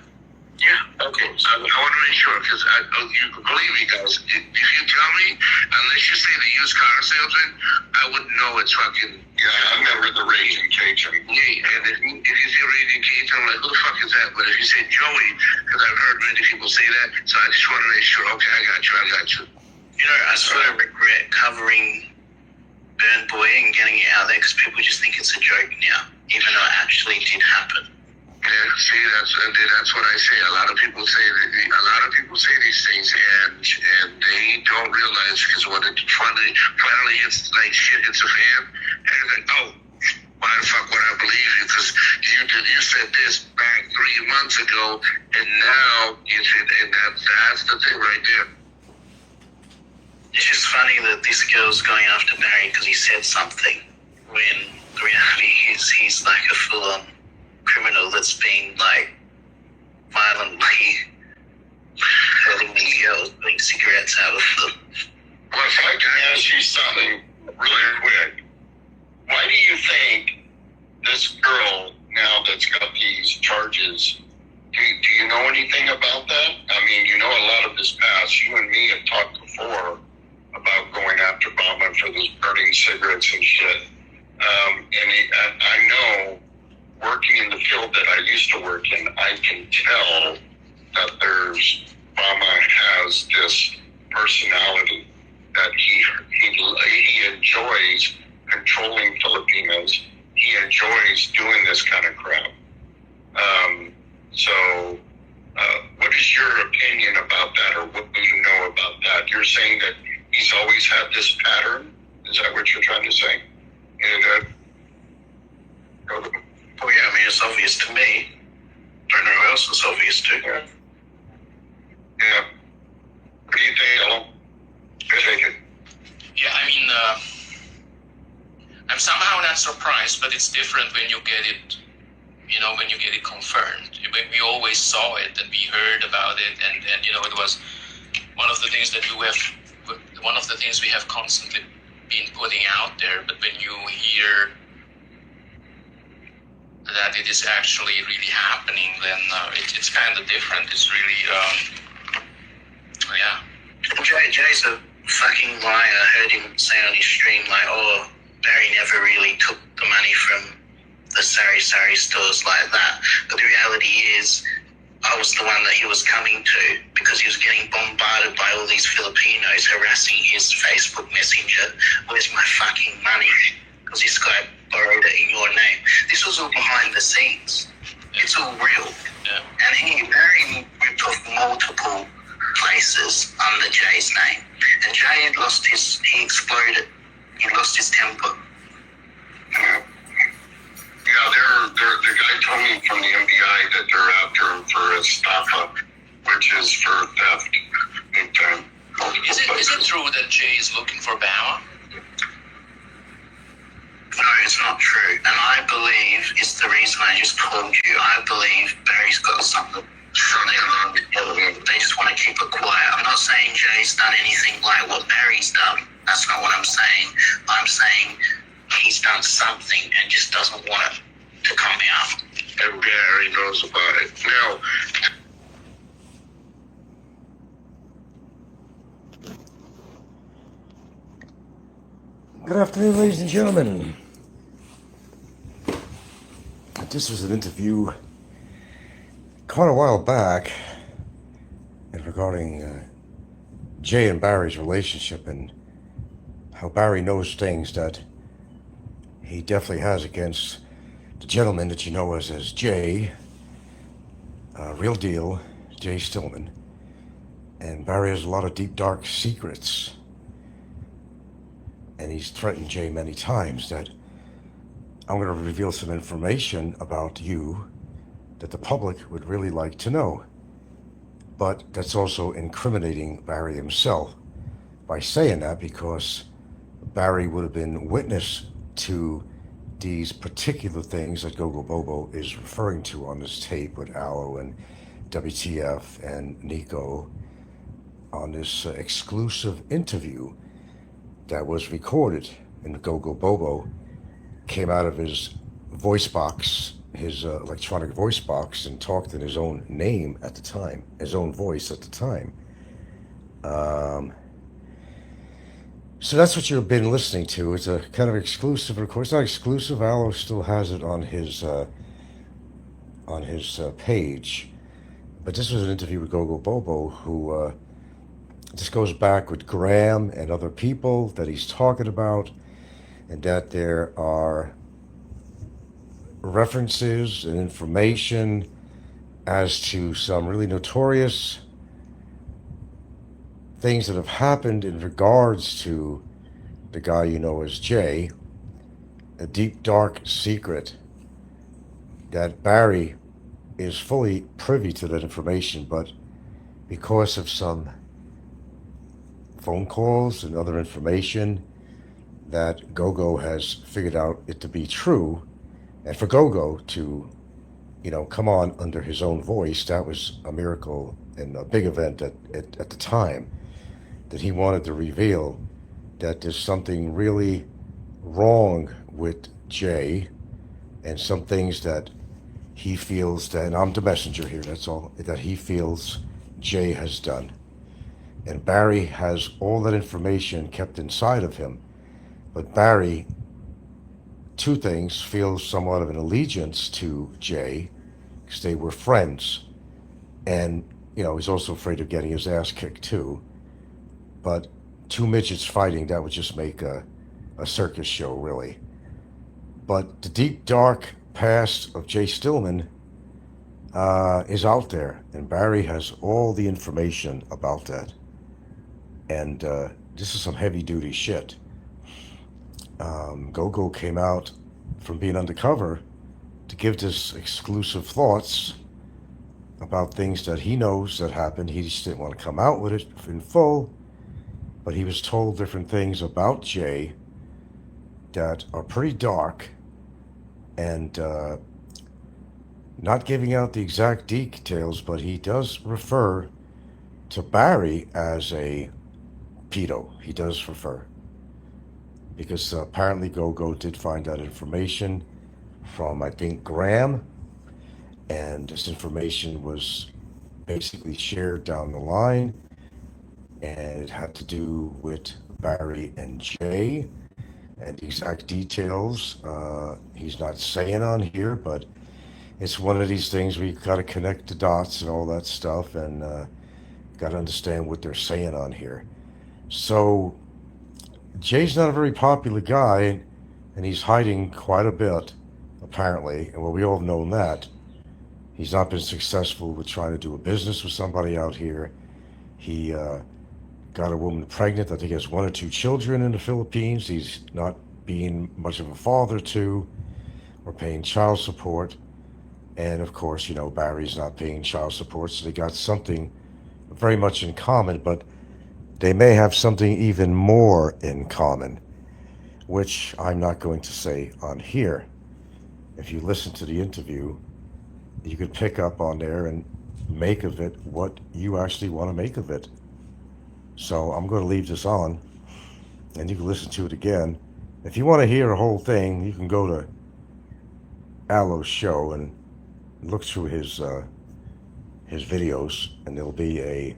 Yeah. Okay. So I want to make sure, because you can believe me, guys. If you tell me, unless you say the used car salesman, I wouldn't know it's fucking. Yeah, I'm never the raging Cajun. Yeah, and if you say raging Cajun, I'm like, who the fuck is that? But if you say Joey, because I've heard many people say that, so I just want to make sure. Okay, I got you. I sort of regret covering Burn Boy and getting it out there, because people just think it's a joke now, even though it actually did happen. Yeah, see, that's what I say. A lot of people say these things, and they don't realize, because when it finally hits, like shit hits a fan, and they're like, oh, why the fuck would I believe you? Because you said this back 3 months ago, and now that's the thing right there. It's just funny that this girl's going after Barry because he said something, when the reality is he's like a full-on criminal that's been like violently hurting these girls, putting cigarettes out of them. Well, if I can ask you something really quick, why do you think this girl now that's got these charges, do you know anything about that? I mean, you know a lot of this past. You and me have talked before about going after Bauman for this burning cigarettes and shit. And I know, working in the field that I used to work in, I can tell that Bama has this personality that he enjoys controlling Filipinos. He enjoys doing this kind of crap. What is your opinion about that, or what do you know about that? You're saying that he's always had this pattern? Is that what you're trying to say? Well, yeah, I mean, it's obvious to me. Don't know who else it's obvious to. Yeah. What do you think, Ellen? Yeah, I mean, I'm somehow not surprised, but it's different when you get it, when you get it confirmed. We always saw it and we heard about it, and it was one of the things we have constantly been putting out there. But when you hear that it is actually really happening, then it's kind of different. It's really, yeah. Jay's a fucking liar. I heard him say on his stream, like, oh, Barry never really took the money from the Sari stores like that. But the reality is, I was the one that he was coming to, because he was getting bombarded by all these Filipinos harassing his Facebook Messenger. Where's my fucking money? Because this guy borrowed it in your name. This was all behind the scenes. It's all real. Yeah. And Barry ripped off multiple places under Jay's name. And Jay had he exploded. He lost his temper. Yeah, the guy told me from the MBI that they're after him for a stop-up, which is for theft. Is it true that Jay is looking for Bama? No, it's not true. And I believe it's the reason I just told you. I believe Barry's got something on. They just want to keep it quiet. I'm not saying Jay's done anything like what Barry's done. That's not what I'm saying. I'm saying done something and just doesn't want it to come out. And Barry knows about it. Now, Good afternoon, ladies and gentlemen. This was an interview quite a while back regarding Jay and Barry's relationship and how Barry knows things that he definitely has against the gentleman that you know as Jay, real deal, Jay Stillman. And Barry has a lot of deep, dark secrets. And he's threatened Jay many times that I'm going to reveal some information about you that the public would really like to know. But that's also incriminating Barry himself by saying that, because Barry would have been witness to these particular things that Gogo Bobo is referring to on this tape with Aloe and WTF and Nico on this exclusive interview that was recorded. And Gogo Bobo came out of his voice box, his electronic voice box, and talked in his own name at the time, his own voice at the time. So that's what you've been listening to. It's a kind of exclusive recording. It's not exclusive. Aloe still has it on his page. But this was an interview with Gogo Bobo, who this goes back with Graham and other people that he's talking about, and that there are references and information as to some really notorious things that have happened in regards to the guy you know as Jay, a deep, dark secret that Barry is fully privy to that information, but because of some phone calls and other information that Gogo has figured out it to be true, and for Gogo to, come on under his own voice, that was a miracle and a big event at the time, that he wanted to reveal that there's something really wrong with Jay and some things that he feels that, and I'm the messenger here, that's all, that he feels Jay has done. And Barry has all that information kept inside of him. But Barry, two things, feels somewhat of an allegiance to Jay, because they were friends. And, he's also afraid of getting his ass kicked too. But two midgets fighting, that would just make a circus show, really. But the deep, dark past of Jay Stillman is out there. And Barry has all the information about that. And this is some heavy-duty shit. Gogo came out from being undercover to give this exclusive thoughts about things that he knows that happened. He just didn't want to come out with it in full, but he was told different things about Jay that are pretty dark, and not giving out the exact details, but he does refer to Barry as a pedo. He does refer, because apparently Gogo did find that information from, I think, Graham, and this information was basically shared down the line, and it had to do with Barry and Jay, and the exact details he's not saying on here, but it's one of these things where you got to connect the dots and all that stuff, and got to understand what they're saying on here. So Jay's not a very popular guy, and he's hiding quite a bit, apparently. And well, we all have known that. He's not been successful with trying to do a business with somebody out here. He got a woman pregnant. I think he has 1 or 2 children in the Philippines. He's not being much of a father to, or paying child support. And of course, Barry's not paying child support, so they got something very much in common, but they may have something even more in common, which I'm not going to say on here. If you listen to the interview, you could pick up on there and make of it what you actually want to make of it. So I'm going to leave this on, and you can listen to it again If you want to hear a whole thing, you can go to Alo's show and look through his videos, and there'll be a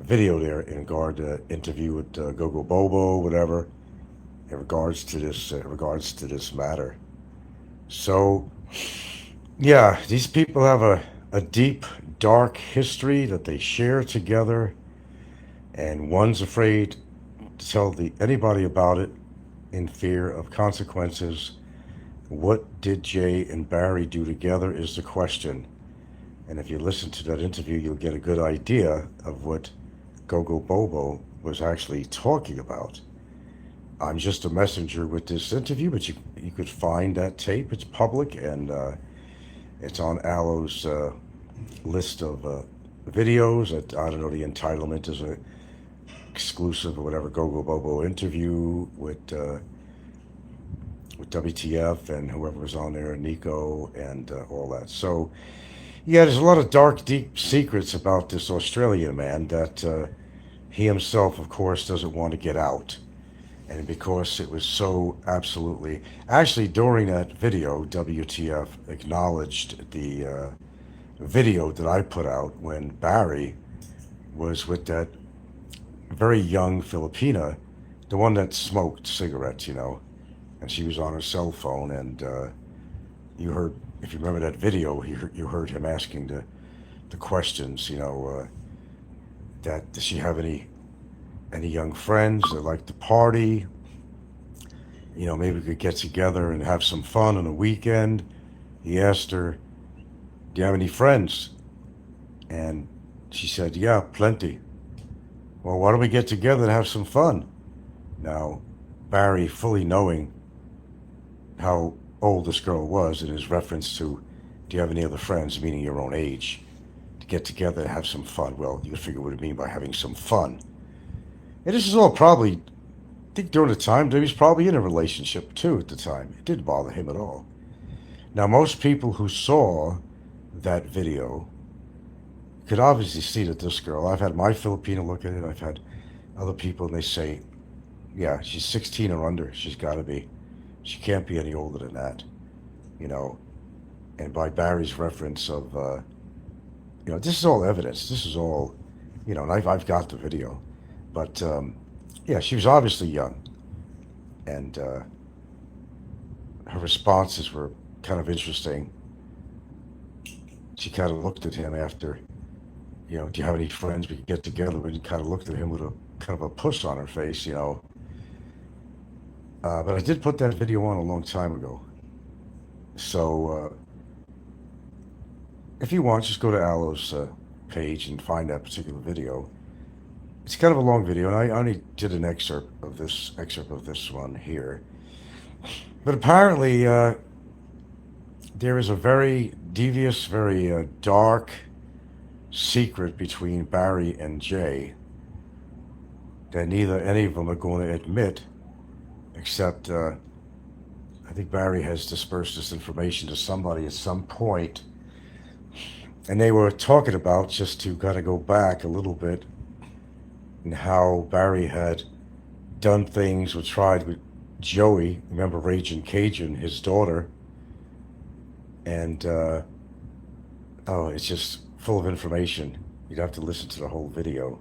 video there in regard to interview with Gogo Bobo, whatever, in regards to this matter. So, yeah, these people have a deep, dark history that they share together, and one's afraid to tell anybody about it in fear of consequences. What did Jay and Barry do together is the question. And if you listen to that interview, you'll get a good idea of what Gogo Bobo was actually talking about. I'm just a messenger with this interview, but you could find that tape. It's public, and it's on Alo's list of videos. I don't know, the entitlement is a exclusive or whatever Gogo Bobo interview with WTF and whoever was on there, Nico and all that. So, yeah, there's a lot of dark, deep secrets about this Australian man that he himself, of course, doesn't want to get out. And because it was so absolutely... Actually, during that video, WTF acknowledged the video that I put out when Barry was with that very young Filipina, the one that smoked cigarettes, and she was on her cell phone, and you heard, if you remember that video, you heard him asking the questions, that does she have any young friends that like to party? Maybe we could get together and have some fun on a weekend. He asked her, do you have any friends? And she said, yeah, plenty. Well, why don't we get together and have some fun? Now, Barry, fully knowing how old this girl was in his reference to, do you have any other friends, meaning your own age, to get together and have some fun? Well, you figure what I mean by having some fun. And this is all probably, I think during the time, he was probably in a relationship too at the time. It didn't bother him at all. Now, most people who saw that video could obviously see that this girl, I've had my Filipino look at it, I've had other people, and they say, yeah, she's 16 or under, she's got to be. She can't be any older than that, And by Barry's reference of, this is all evidence. This is all, and I've got the video. But, yeah, she was obviously young. And her responses were kind of interesting. She kind of looked at him after, do you have any friends we could get together? And kind of looked at him with a kind of a puss on her face, But I did put that video on a long time ago. So, if you want, just go to Alo's page and find that particular video. It's kind of a long video, and I only did an excerpt of this one here. But apparently, there is a very devious, very dark secret between Barry and Jay that neither any of them are going to admit, except I think Barry has dispersed this information to somebody at some point. And they were talking about, just to kind of go back a little bit, and how Barry had done things or tried with Joey, remember Raging Cajun, his daughter, and it's just full of information. You'd have to listen to the whole video.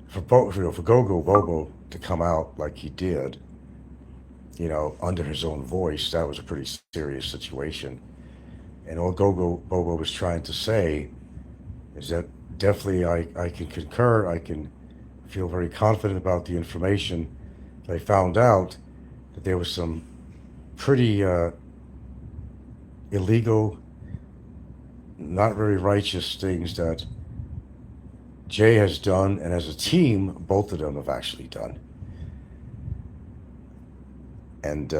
For Gogo Bobo to come out like he did, under his own voice, that was a pretty serious situation. And all Gogo Bobo was trying to say is that definitely I can concur, I can feel very confident about the information. They found out that there was some pretty illegal, not very righteous things that Jay has done, and as a team, both of them have actually done. And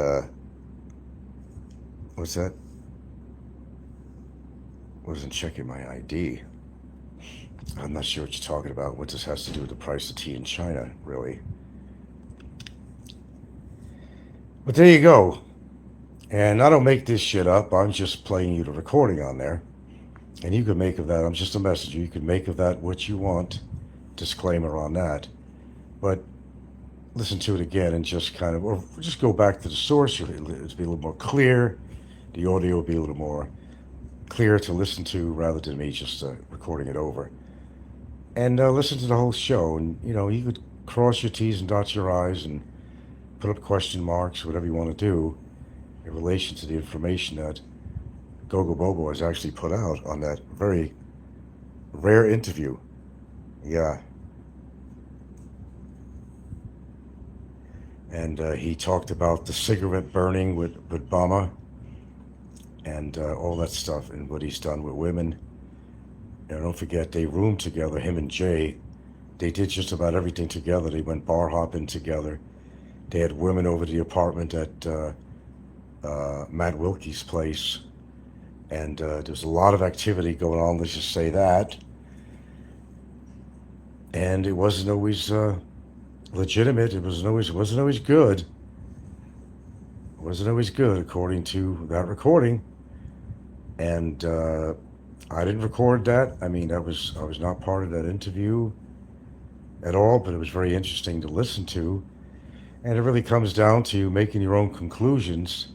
what's that? Wasn't checking my ID. I'm not sure what you're talking about. What this has to do with the price of tea in China, really. But there you go. And I don't make this shit up. I'm just playing you the recording on there. And you can make of that, I'm just a messenger, you can make of that what you want. Disclaimer on that. But listen to it again and just kind of, or just go back to the source. It'll be a little more clear. The audio will be a little more clear to listen to rather than me just recording it over. And listen to the whole show. And, you could cross your T's and dot your I's and put up question marks, whatever you want to do in relation to the information that Gogo Bobo has actually put out on that very rare interview. Yeah. And he talked about the cigarette burning with Obama and all that stuff and what he's done with women. Don't forget, they roomed together, him and Jay. They did just about everything together. They went bar hopping together. They had women over to the apartment at Matt Wilkie's place. And there's a lot of activity going on, let's just say that. And it wasn't always legitimate. It wasn't always good. It wasn't always good, according to that recording. And I didn't record that. I mean, I was not part of that interview at all, but it was very interesting to listen to. And it really comes down to making your own conclusions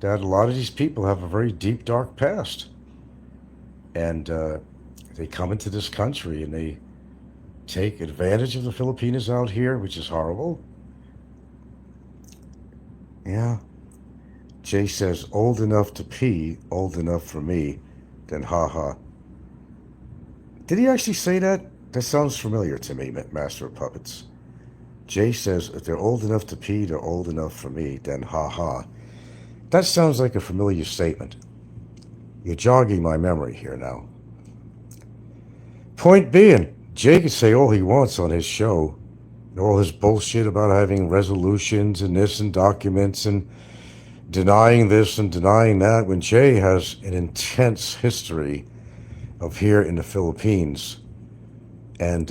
that a lot of these people have a very deep, dark past. And they come into this country and they take advantage of the Filipinos out here, which is horrible. Yeah. Jay says, old enough to pee, old enough for me, then haha. Did he actually say that? That sounds familiar to me, Master of Puppets. Jay says, if they're old enough to pee, they're old enough for me, then haha. That sounds like a familiar statement. You're jogging my memory here now. Point being, Jay can say all he wants on his show, all his bullshit about having resolutions and this and documents and denying this and denying that, when Jay has an intense history of here in the Philippines. And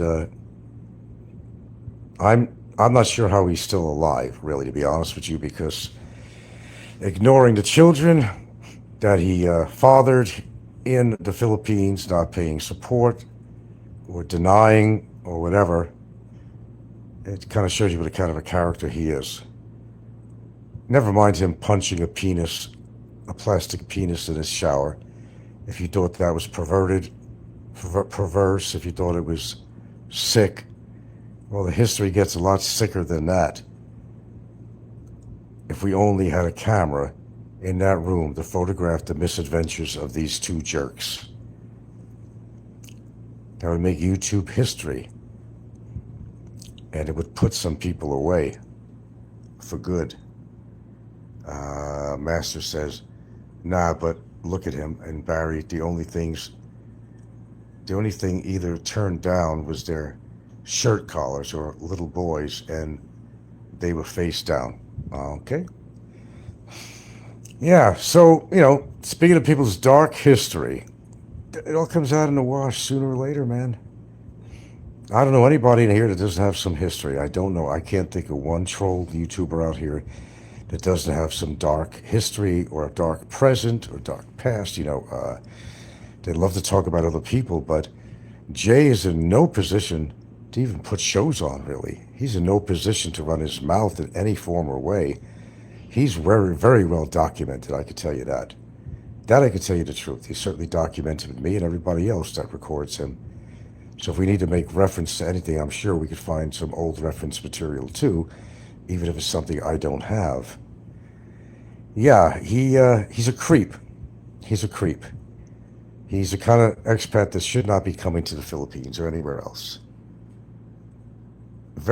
I'm not sure how he's still alive, really, to be honest with you, because ignoring the children that he fathered in the Philippines, not paying support or denying or whatever, it kind of shows you what kind of a character he is. Never mind him punching a plastic penis in his shower. If you thought that was perverse, if you thought it was sick, well, the history gets a lot sicker than that. If we only had a camera in that room to photograph the misadventures of these two jerks, that would make YouTube history. And it would put some people away for good. Master says, nah, but look at him and Barry. The only thing either turned down was their shirt collars or little boys, and they were face down. Okay. Yeah, so, speaking of people's dark history, it all comes out in the wash sooner or later, man. I don't know anybody in here that doesn't have some history. I don't know. I can't think of one troll YouTuber out here that doesn't have some dark history or a dark present or dark past. They love to talk about other people, but Jay is in no position to even put shows on, really. He's in no position to run his mouth in any form or way. He's very, very well documented, I can tell you that. That I can tell you the truth. He's certainly documented with me and everybody else that records him. So if we need to make reference to anything, I'm sure we could find some old reference material too, even if it's something I don't have. Yeah, he's a creep. He's a creep. He's the kind of expat that should not be coming to the Philippines or anywhere else.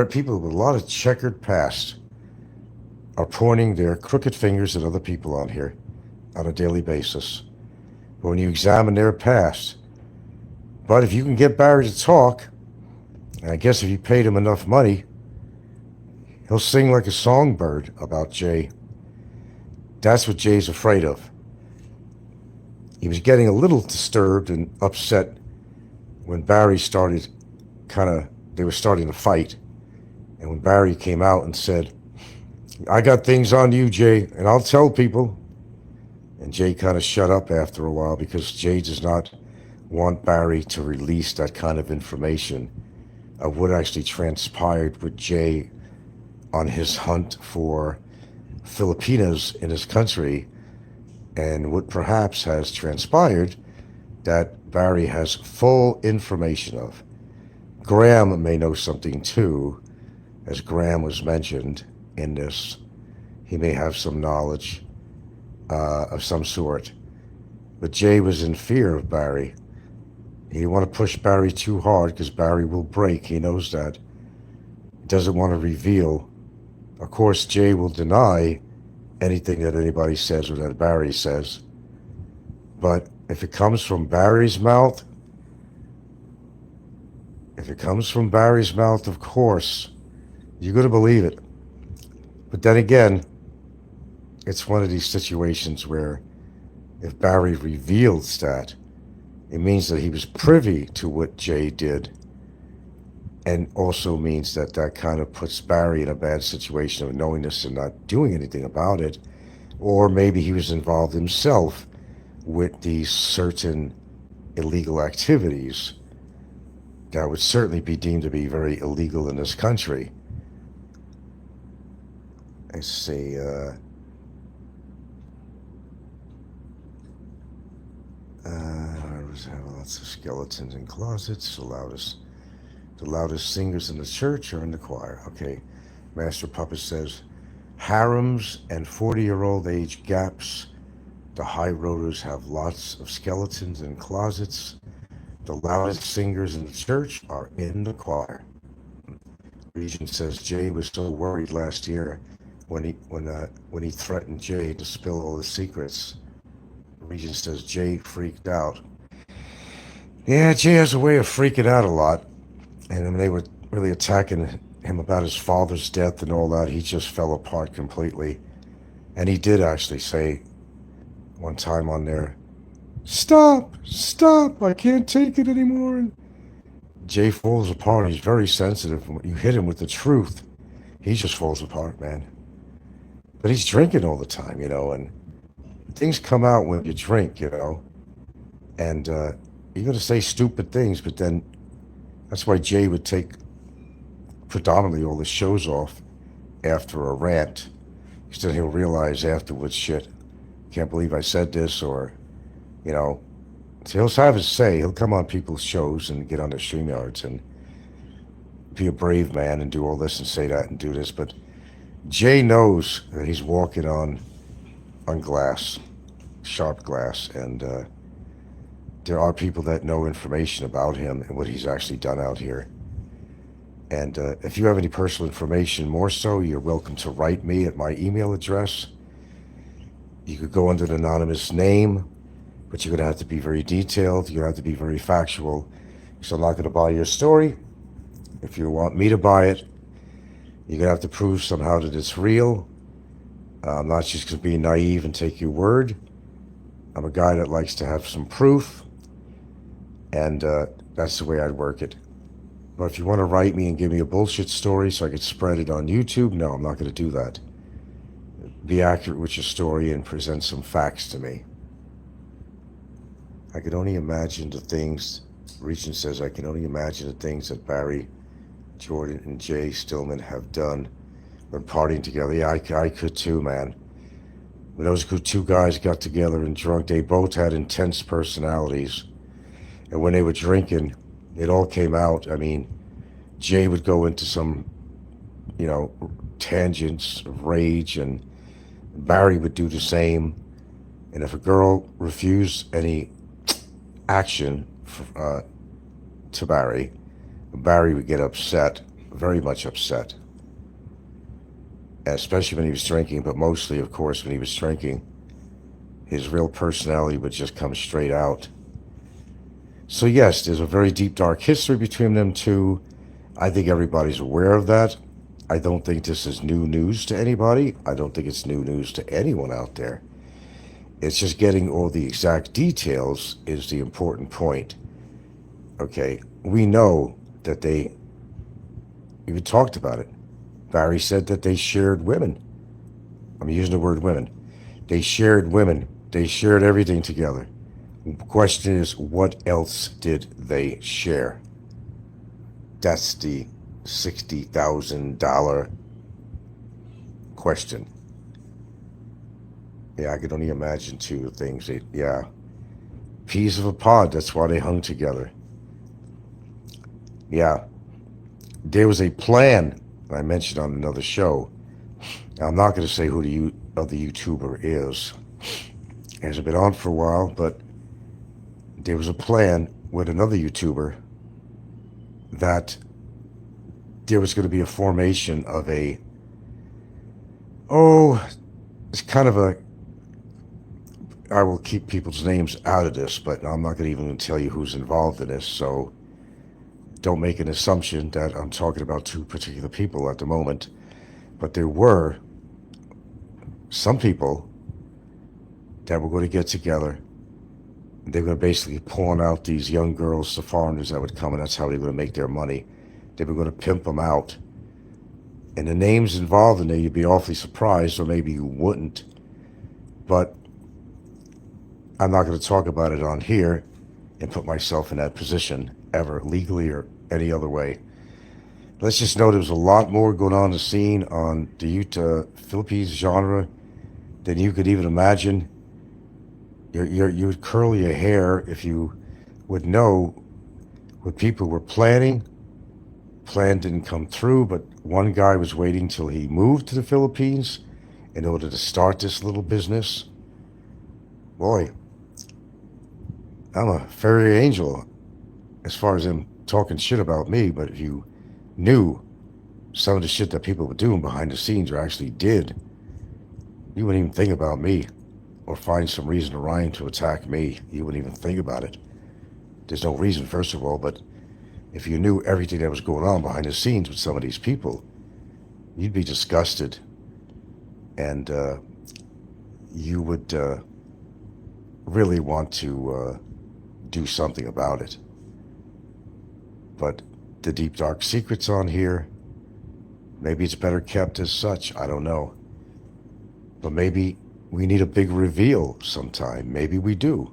People with a lot of checkered past are pointing their crooked fingers at other people on here on a daily basis. But when you examine their past, but if you can get Barry to talk, and I guess if you paid him enough money, he'll sing like a songbird about Jay. That's what Jay's afraid of. He was getting a little disturbed and upset when Barry they were starting to fight. And when Barry came out and said, I got things on you, Jay, and I'll tell people. And Jay kind of shut up after a while because Jay does not want Barry to release that kind of information of what actually transpired with Jay on his hunt for Filipinas in his country, and what perhaps has transpired that Barry has full information of. Graham may know something too, as Graham was mentioned in this. He may have some knowledge of some sort. But Jay was in fear of Barry. He didn't want to push Barry too hard because Barry will break. He knows that. He doesn't want to reveal. Of course, Jay will deny anything that anybody says or that Barry says. But if it comes from Barry's mouth, of course, you're going to believe it. But then again, it's one of these situations where if Barry reveals that, it means that he was privy to what Jay did, and also means that that kind of puts Barry in a bad situation of knowing this and not doing anything about it. Or maybe he was involved himself with these certain illegal activities that would certainly be deemed to be very illegal in this country. Let's see, have lots of skeletons in closets. The loudest singers in the church are in the choir. Okay, Master Puppet says, harems and 40-year-old age gaps. The high rollers have lots of skeletons in closets. The loudest singers in the church are in the choir. Regent says Jay was so worried last year when he threatened Jay to spill all the secrets. Regent says Jay freaked out. Yeah, Jay has a way of freaking out a lot. And when they were really attacking him about his father's death and all that, he just fell apart completely. And he did actually say one time on there, stop, I can't take it anymore. And Jay falls apart. He's very sensitive. When you hit him with the truth, he just falls apart, man. But he's drinking all the time, and things come out when you drink, and you're going to say stupid things, but then that's why Jay would take predominantly all the shows off after a rant, because then he'll realize afterwards, shit, can't believe I said this, or, so he'll have his say. He'll come on people's shows and get on their StreamYards and be a brave man and do all this and say that and do this, but Jay knows that he's walking on glass, sharp glass, and there are people that know information about him and what he's actually done out here. And if you have any personal information more so, you're welcome to write me at my email address. You could go under an anonymous name, but you're going to have to be very detailed. You're going to have to be very factual. So I'm not going to buy your story. If you want me to buy it, you're going to have to prove somehow that it's real. I'm not just going to be naive and take your word. I'm a guy that likes to have some proof, and that's the way I'd work it. But if you want to write me and give me a bullshit story so I could spread it on YouTube, no, I'm not going to do that. Be accurate with your story and present some facts to me. I can only imagine the things, Regent says, I can only imagine the things that Barry, Jordan, and Jay Stillman have done when partying together. Yeah, I could too, man. When those two guys got together and drunk, they both had intense personalities. And when they were drinking, it all came out. I mean, Jay would go into some, tangents of rage, and Barry would do the same. And if a girl refused any action to Barry would get upset, very much upset. Especially when he was drinking, but mostly, of course, when he was drinking, his real personality would just come straight out. So yes, there's a very deep, dark history between them two. I think everybody's aware of that. I don't think this is new news to anybody. I don't think it's new news to anyone out there. It's just getting all the exact details is the important point. Okay, we know that they even talked about it. Barry said that they shared women. I'm using the word women. They shared women. They shared everything together. The question is, what else did they share? That's the $60,000 question. Yeah, I could only imagine two things. Yeah, peas of a pod, that's why they hung together. Yeah, there was a plan I mentioned on another show. Now, I'm not going to say who the other YouTuber is. It hasn't been on for a while, but there was a plan with another YouTuber that there was going to be a formation of it's kind of I will keep people's names out of this, but I'm not going to even tell you who's involved in this, so don't make an assumption that I'm talking about two particular people at the moment. But there were some people that were going to get together. They were going to basically pawn out these young girls to foreigners that would come, and that's how they were going to make their money. They were going to pimp them out. And the names involved in there, you'd be awfully surprised, or maybe you wouldn't. But I'm not going to talk about it on here and put myself in that position ever, legally or any other way. Let's just know there was a lot more going on in the scene on the Philippines genre than you could even imagine. You would curl your hair if you would know what people were planning. Plan didn't come through, but one guy was waiting till he moved to the Philippines in order to start this little business. Boy, I'm a fairy angel as far as them talking shit about me, but if you knew some of the shit that people were doing behind the scenes or actually did, you wouldn't even think about me or find some reason to rhyme to attack me. You wouldn't even think about it. There's no reason, first of all, but if you knew everything that was going on behind the scenes with some of these people, you'd be disgusted, and you would really want to do something about it. But the deep dark secrets on here, maybe it's better kept as such, I don't know. But maybe we need a big reveal sometime. Maybe we do.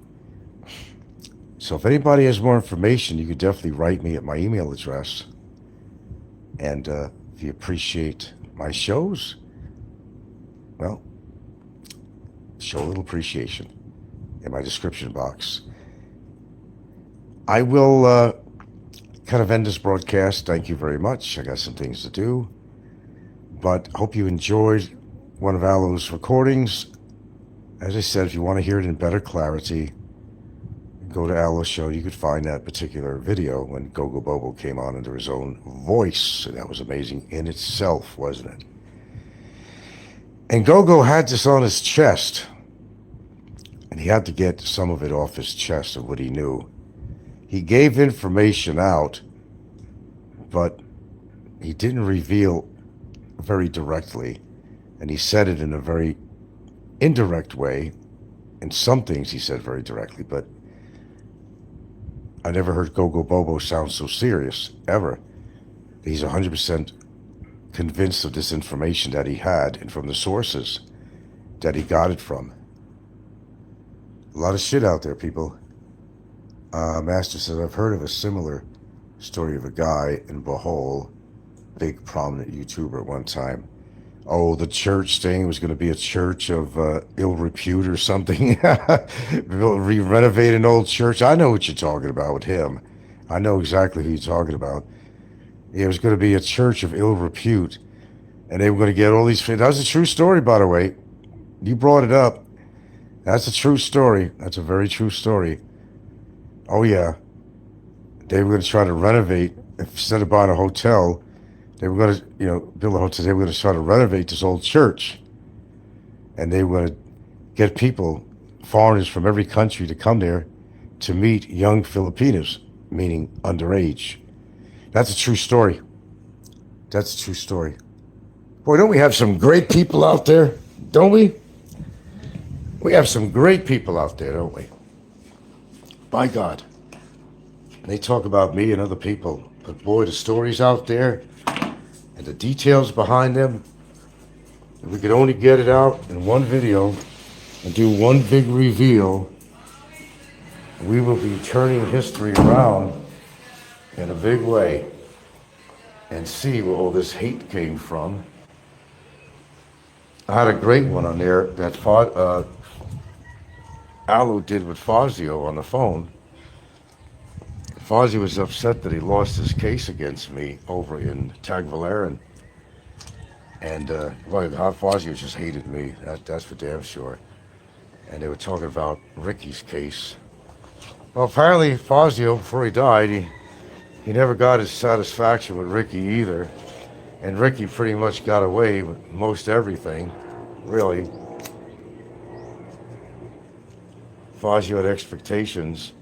So if anybody has more information, you could definitely write me at my email address. And if you appreciate my shows, well, show a little appreciation in my description box. I will kind of end this broadcast. Thank you very much. I got some things to do. But hope you enjoyed one of Alo's recordings. As I said, if you want to hear it in better clarity, go to Alo's show. You could find that particular video when Gogo Bobo came on under his own voice. And that was amazing in itself, wasn't it? And Gogo had this on his chest. And he had to get some of it off his chest of what he knew. He gave information out, but he didn't reveal very directly. And he said it in a very indirect way. And some things he said very directly, but I never heard Gogo Bobo sound so serious, ever. He's 100% convinced of this information that he had and from the sources that he got it from. A lot of shit out there, people. Master says, I've heard of a similar story of a guy in Bohol, big prominent YouTuber at one time. Oh, the church thing was going to be a church of ill repute or something. Renovate an old church. I know what you're talking about with him. I know exactly who you're talking about. It was going to be a church of ill repute. And they were going to get all these... That was a true story, by the way. You brought it up. That's a true story. That's a very true story. Oh, yeah. They were going to try to renovate. Instead of buying a hotel, they were going to, build a hotel. They were going to try to renovate this old church. And they were going to get people, foreigners from every country, to come there to meet young Filipinos, meaning underage. That's a true story. That's a true story. Boy, don't we have some great people out there? Don't we? We have some great people out there, don't we? By God. They talk about me and other people, but boy, the stories out there and the details behind them, if we could only get it out in one video and do one big reveal, we will be turning history around in a big way and see where all this hate came from I had a great one on there that Alu did with Fazio on the phone. Fazio was upset that he lost his case against me over in Tagvaleran. And well, Fazio just hated me. That's for damn sure. And they were talking about Ricky's case. Well, apparently Fazio, before he died, he never got his satisfaction with Ricky either. And Ricky pretty much got away with most everything, really. Fazio had expectations.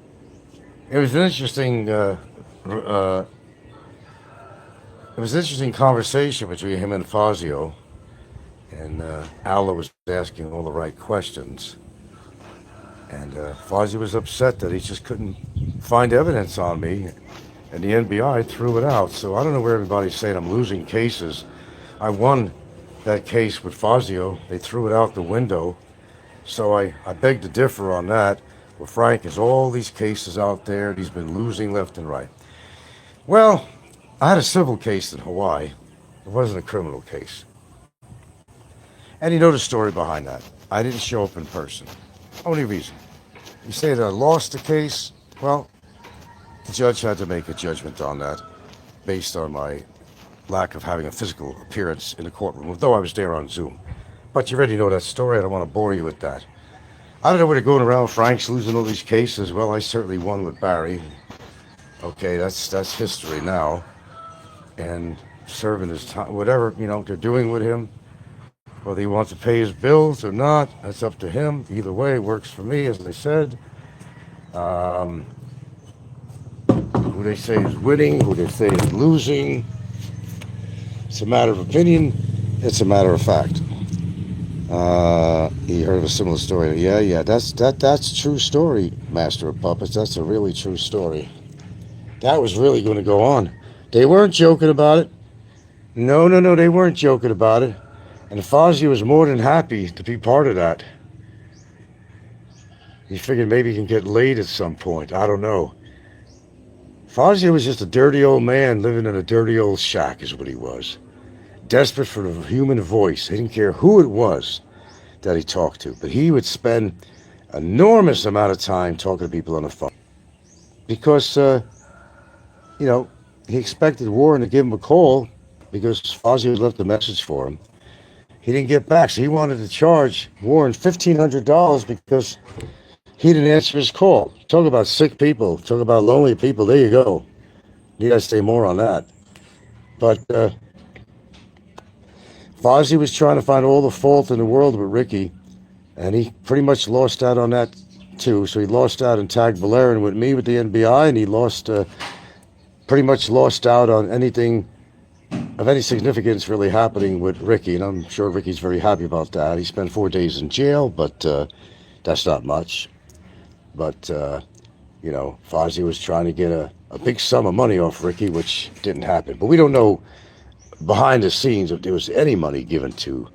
It was an interesting conversation between him and Fazio, and Alla was asking all the right questions, and Fazio was upset that he just couldn't find evidence on me, and the NBI threw it out. So I don't know where everybody's saying I'm losing cases. I won that case with Fazio. They threw it out the window, so I beg to differ on that. Well, Frank, there's all these cases out there, and he's been losing left and right. Well, I had a civil case in Hawaii. It wasn't a criminal case. And you know the story behind that. I didn't show up in person. Only reason. You say that I lost the case? Well, the judge had to make a judgment on that based on my lack of having a physical appearance in the courtroom, though I was there on Zoom. But you already know that story. I don't want to bore you with that. I don't know where they're going around. Frank's losing all these cases. Well, I certainly won with Barry. Okay, that's history now. And serving his time, whatever, they're doing with him. Whether he wants to pay his bills or not, that's up to him. Either way, it works for me, as I said. Who they say is winning, who they say is losing. It's a matter of opinion. It's a matter of fact. You heard of a similar story. Yeah, that's a true story, Master of Puppets. That's a really true story. That was really going to go on. They weren't joking about it. No, they weren't joking about it. And Fazio was more than happy to be part of that. He figured maybe he can get laid at some point. I don't know. Fazio was just a dirty old man living in a dirty old shack is what he was. Desperate for the human voice. He didn't care who it was that he talked to. But he would spend an enormous amount of time talking to people on the phone. Because, he expected Warren to give him a call because Fazio had left a message for him. He didn't get back, so he wanted to charge Warren $1,500 because he didn't answer his call. Talk about sick people. Talk about lonely people. There you go. You got to say more on that. But Fozzie was trying to find all the fault in the world with Ricky, and he pretty much lost out on that too. So he lost out in Tag Valerian with me with the NBI, and he pretty much lost out on anything of any significance really happening with Ricky. And I'm sure Ricky's very happy about that. He spent 4 days in jail, but that's not much. But, Fozzie was trying to get a big sum of money off Ricky, which didn't happen. But we don't know behind the scenes if there was any money given to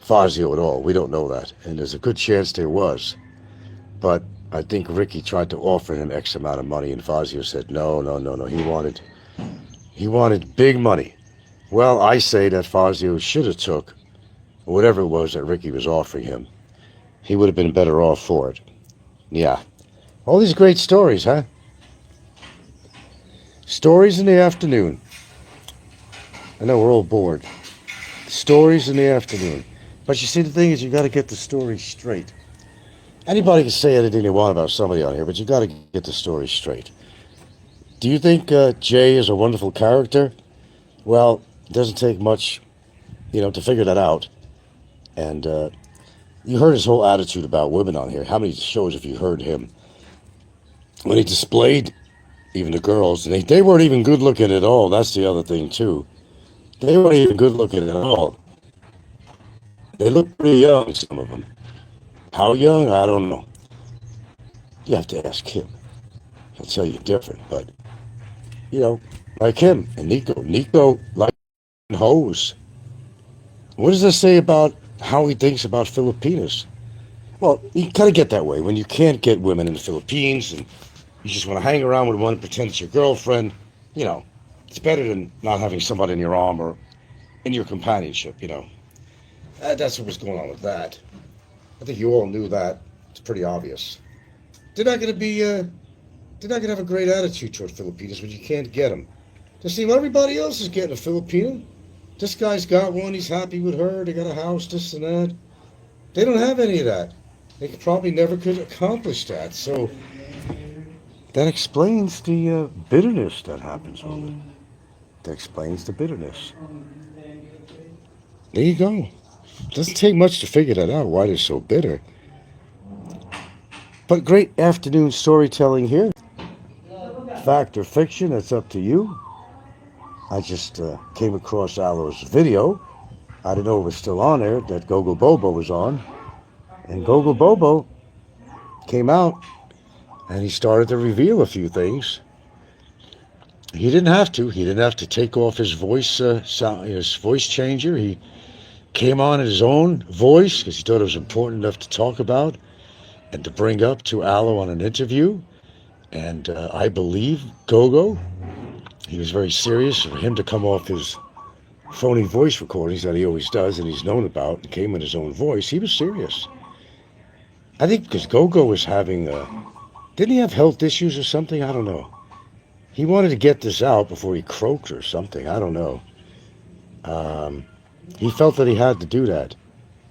Fazio at all. We don't know that. And there's a good chance there was. But I think Ricky tried to offer him X amount of money, and Fazio said, no. He wanted big money. Well, I say that Fazio should have took whatever it was that Ricky was offering him. He would have been better off for it. Yeah. All these great stories, huh? Stories in the afternoon. I know we're all bored. Stories in the afternoon. But you see, the thing is, you got to get the story straight. Anybody can say anything they want about somebody on here, but you got to get the story straight. Do you think Jay is a wonderful character? Well, it doesn't take much, to figure that out. And you heard his whole attitude about women on here. How many shows have you heard him? When he displayed even the girls, and they weren't even good looking at all. That's the other thing, too. They weren't even good looking at all. They looked pretty young, some of them. How young? I don't know. You have to ask him. He'll tell you different, but, like him and Nico. Nico, like hoes. What does this say about how he thinks about Filipinas? Well, you kind of get that way when you can't get women in the Philippines and you just want to hang around with one and pretend it's your girlfriend. It's better than not having somebody in your arm or in your companionship, That's what was going on with that. I think you all knew that. It's pretty obvious. They're not going to be. They're not going to have a great attitude toward Filipinos when you can't get them. Just see, everybody else is getting a Filipino. This guy's got one. He's happy with her. They got a house. This and that. They don't have any of that. They probably never could accomplish that. So that explains the bitterness that happens with it. That explains the bitterness. There you go. Doesn't take much to figure that out, why they're so bitter. But great afternoon storytelling here. Fact or fiction, that's up to you. I just came across Alo's video. I didn't know it was still on there, that Gogo Bobo was on. And Gogo Bobo came out and he started to reveal a few things. He didn't have to. He didn't have to take off his voice changer. He came on in his own voice because he thought it was important enough to talk about and to bring up to Alo on an interview. And I believe Gogo, he was very serious for him to come off his phony voice recordings that he always does and he's known about and came in his own voice. He was serious. I think because Gogo was having, didn't he have health issues or something? I don't know. He wanted to get this out before he croaked or something. I don't know. He felt that he had to do that.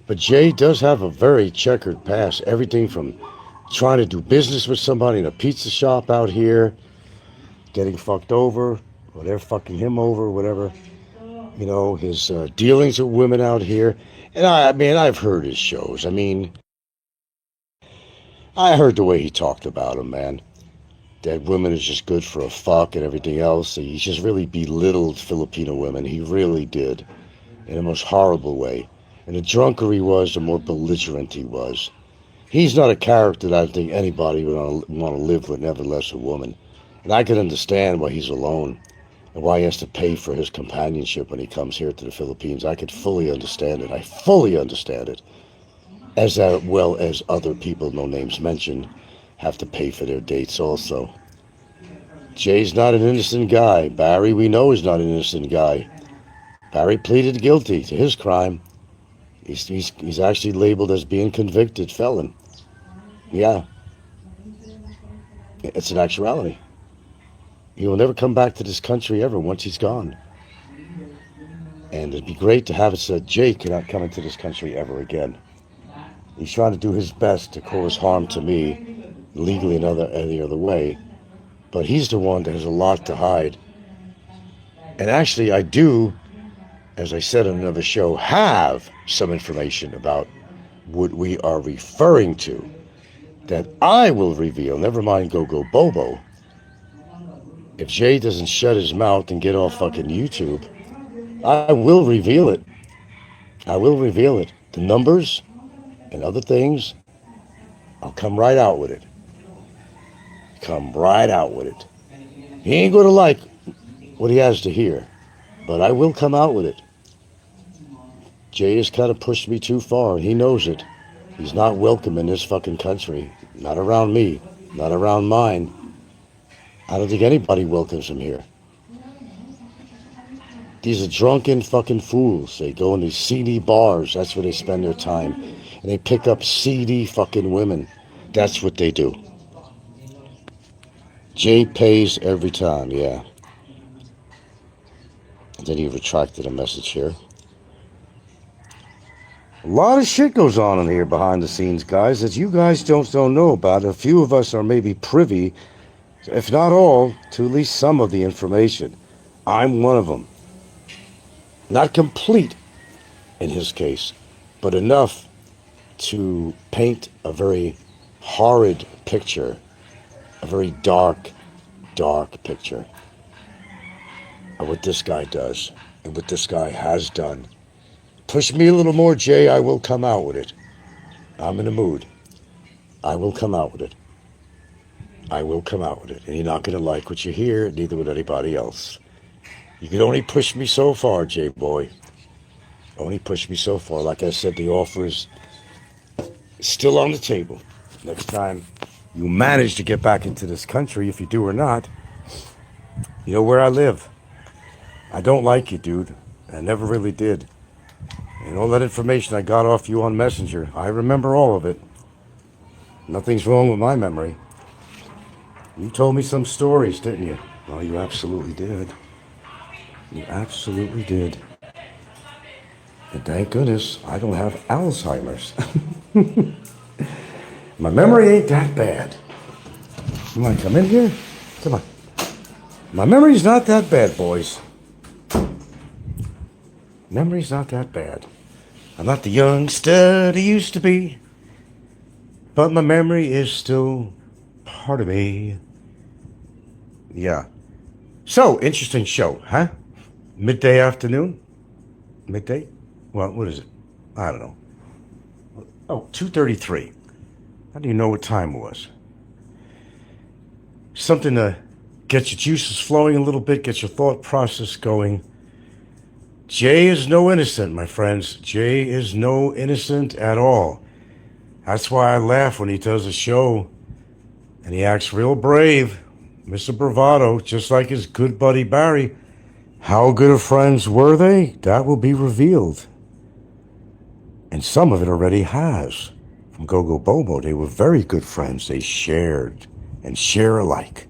But Jay does have a very checkered past. Everything from trying to do business with somebody in a pizza shop out here, getting fucked over, or they're fucking him over, whatever. You know, his dealings with women out here. And I've heard his shows. I heard the way he talked about them, man. That women is just good for a fuck and everything else. He just really belittled Filipino women. He really did. In the most horrible way. And the drunker he was, the more belligerent he was. He's not a character that I think anybody would want to live with, nevertheless a woman. And I can understand why he's alone and why he has to pay for his companionship when he comes here to the Philippines. I could fully understand it. I fully understand it. As well as other people, no names mentioned, have to pay for their dates also. Jay's not an innocent guy. Barry, we know, is not an innocent guy. Barry pleaded guilty to his crime. He's actually labeled as being convicted felon. Yeah. It's an actuality. He will never come back to this country ever once he's gone. And it'd be great to have it so that Jay cannot come into this country ever again. He's trying to do his best to cause harm to me, legally and any other way. But he's the one that has a lot to hide. And actually, I do, as I said on another show, have some information about what we are referring to that I will reveal, never mind Gogo Bobo. If Jay doesn't shut his mouth and get off fucking YouTube, I will reveal it. I will reveal it. The numbers and other things, I'll come right out with it. Come right out with it. He ain't going to like what he has to hear, but I will come out with it. Jay has kind of pushed me too far. He knows it. He's not welcome in this fucking country. Not around me. Not around mine. I don't think anybody welcomes him here. These are drunken fucking fools. They go in these seedy bars. That's where they spend their time. And they pick up seedy fucking women. That's what they do. Jay pays every time, yeah. And then he retracted a message here. A lot of shit goes on in here behind the scenes, guys, that you guys don't know about. A few of us are maybe privy, if not all, to at least some of the information. I'm one of them. Not complete in his case, but enough to paint a very horrid picture, a very dark picture of what this guy does and what this guy has done. Push me a little more, Jay. I will come out with it. I'm in a mood. I will come out with it. I will come out with it. And you're not going to like what you hear, neither would anybody else. You can only push me so far, Jay boy. Only push me so far. Like I said, the offer is still on the table. Next time you manage to get back into this country, if you do or not, you know where I live. I don't like you, dude. I never really did. And all that information I got off you on Messenger, I remember all of it. Nothing's wrong with my memory. You told me some stories, didn't you? Well, you absolutely did. You absolutely did. And thank goodness I don't have Alzheimer's. My memory ain't that bad. You want to come in here? Come on. My memory's not that bad, boys. Memory's not that bad. I'm not the young stud I used to be, but my memory is still part of me. Yeah. So, interesting show, huh? Midday afternoon? Midday? Well, what is it? I don't know. Oh, 2:33. How do you know what time it was? Something to get your juices flowing a little bit, get your thought process going. Jay is no innocent, my friends. Jay is no innocent at all. That's why I laugh when he does a show and he acts real brave. Mr. Bravado, just like his good buddy Barry. How good of friends were they? That will be revealed. And some of it already has. From Gogo Bobo, they were very good friends. They shared and share alike.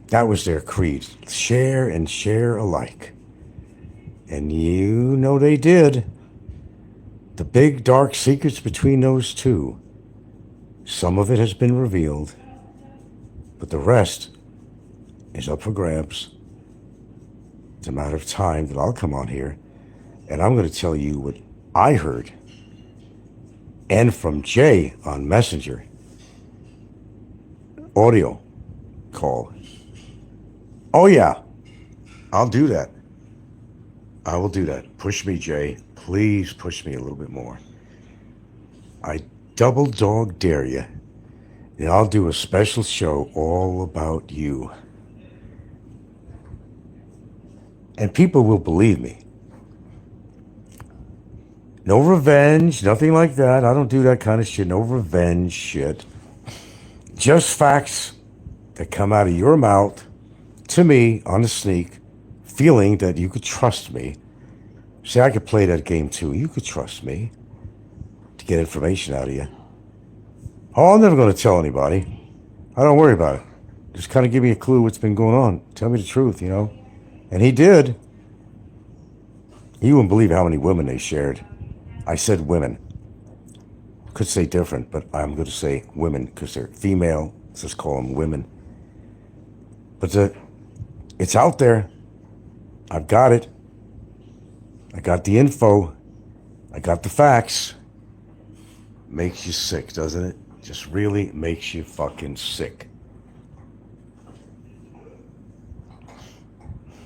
That was their creed. Share and share alike. And you know they did. The big dark secrets between those two. Some of it has been revealed. But the rest is up for grabs. It's a matter of time that I'll come on here and I'm going to tell you what I heard. And from Jay on Messenger. Audio call. Oh yeah, I'll do that. I will do that. Push me, Jay. Please push me a little bit more. I double dog dare you. And I'll do a special show all about you. And people will believe me. No revenge, nothing like that. I don't do that kind of shit. No revenge shit. Just facts that come out of your mouth to me on the sneak, feeling that you could trust me. See, I could play that game too. You could trust me to get information out of you. Oh, I'm never going to tell anybody. I don't worry about it. Just kind of give me a clue what's been going on. Tell me the truth, you know. And he did. You wouldn't believe how many women they shared. I said women. Could say different, but I'm going to say women because they're female. Let's just call them women. But it's out there. I've got it. I got the info. I got the facts. Makes you sick, doesn't it? Just really makes you fucking sick.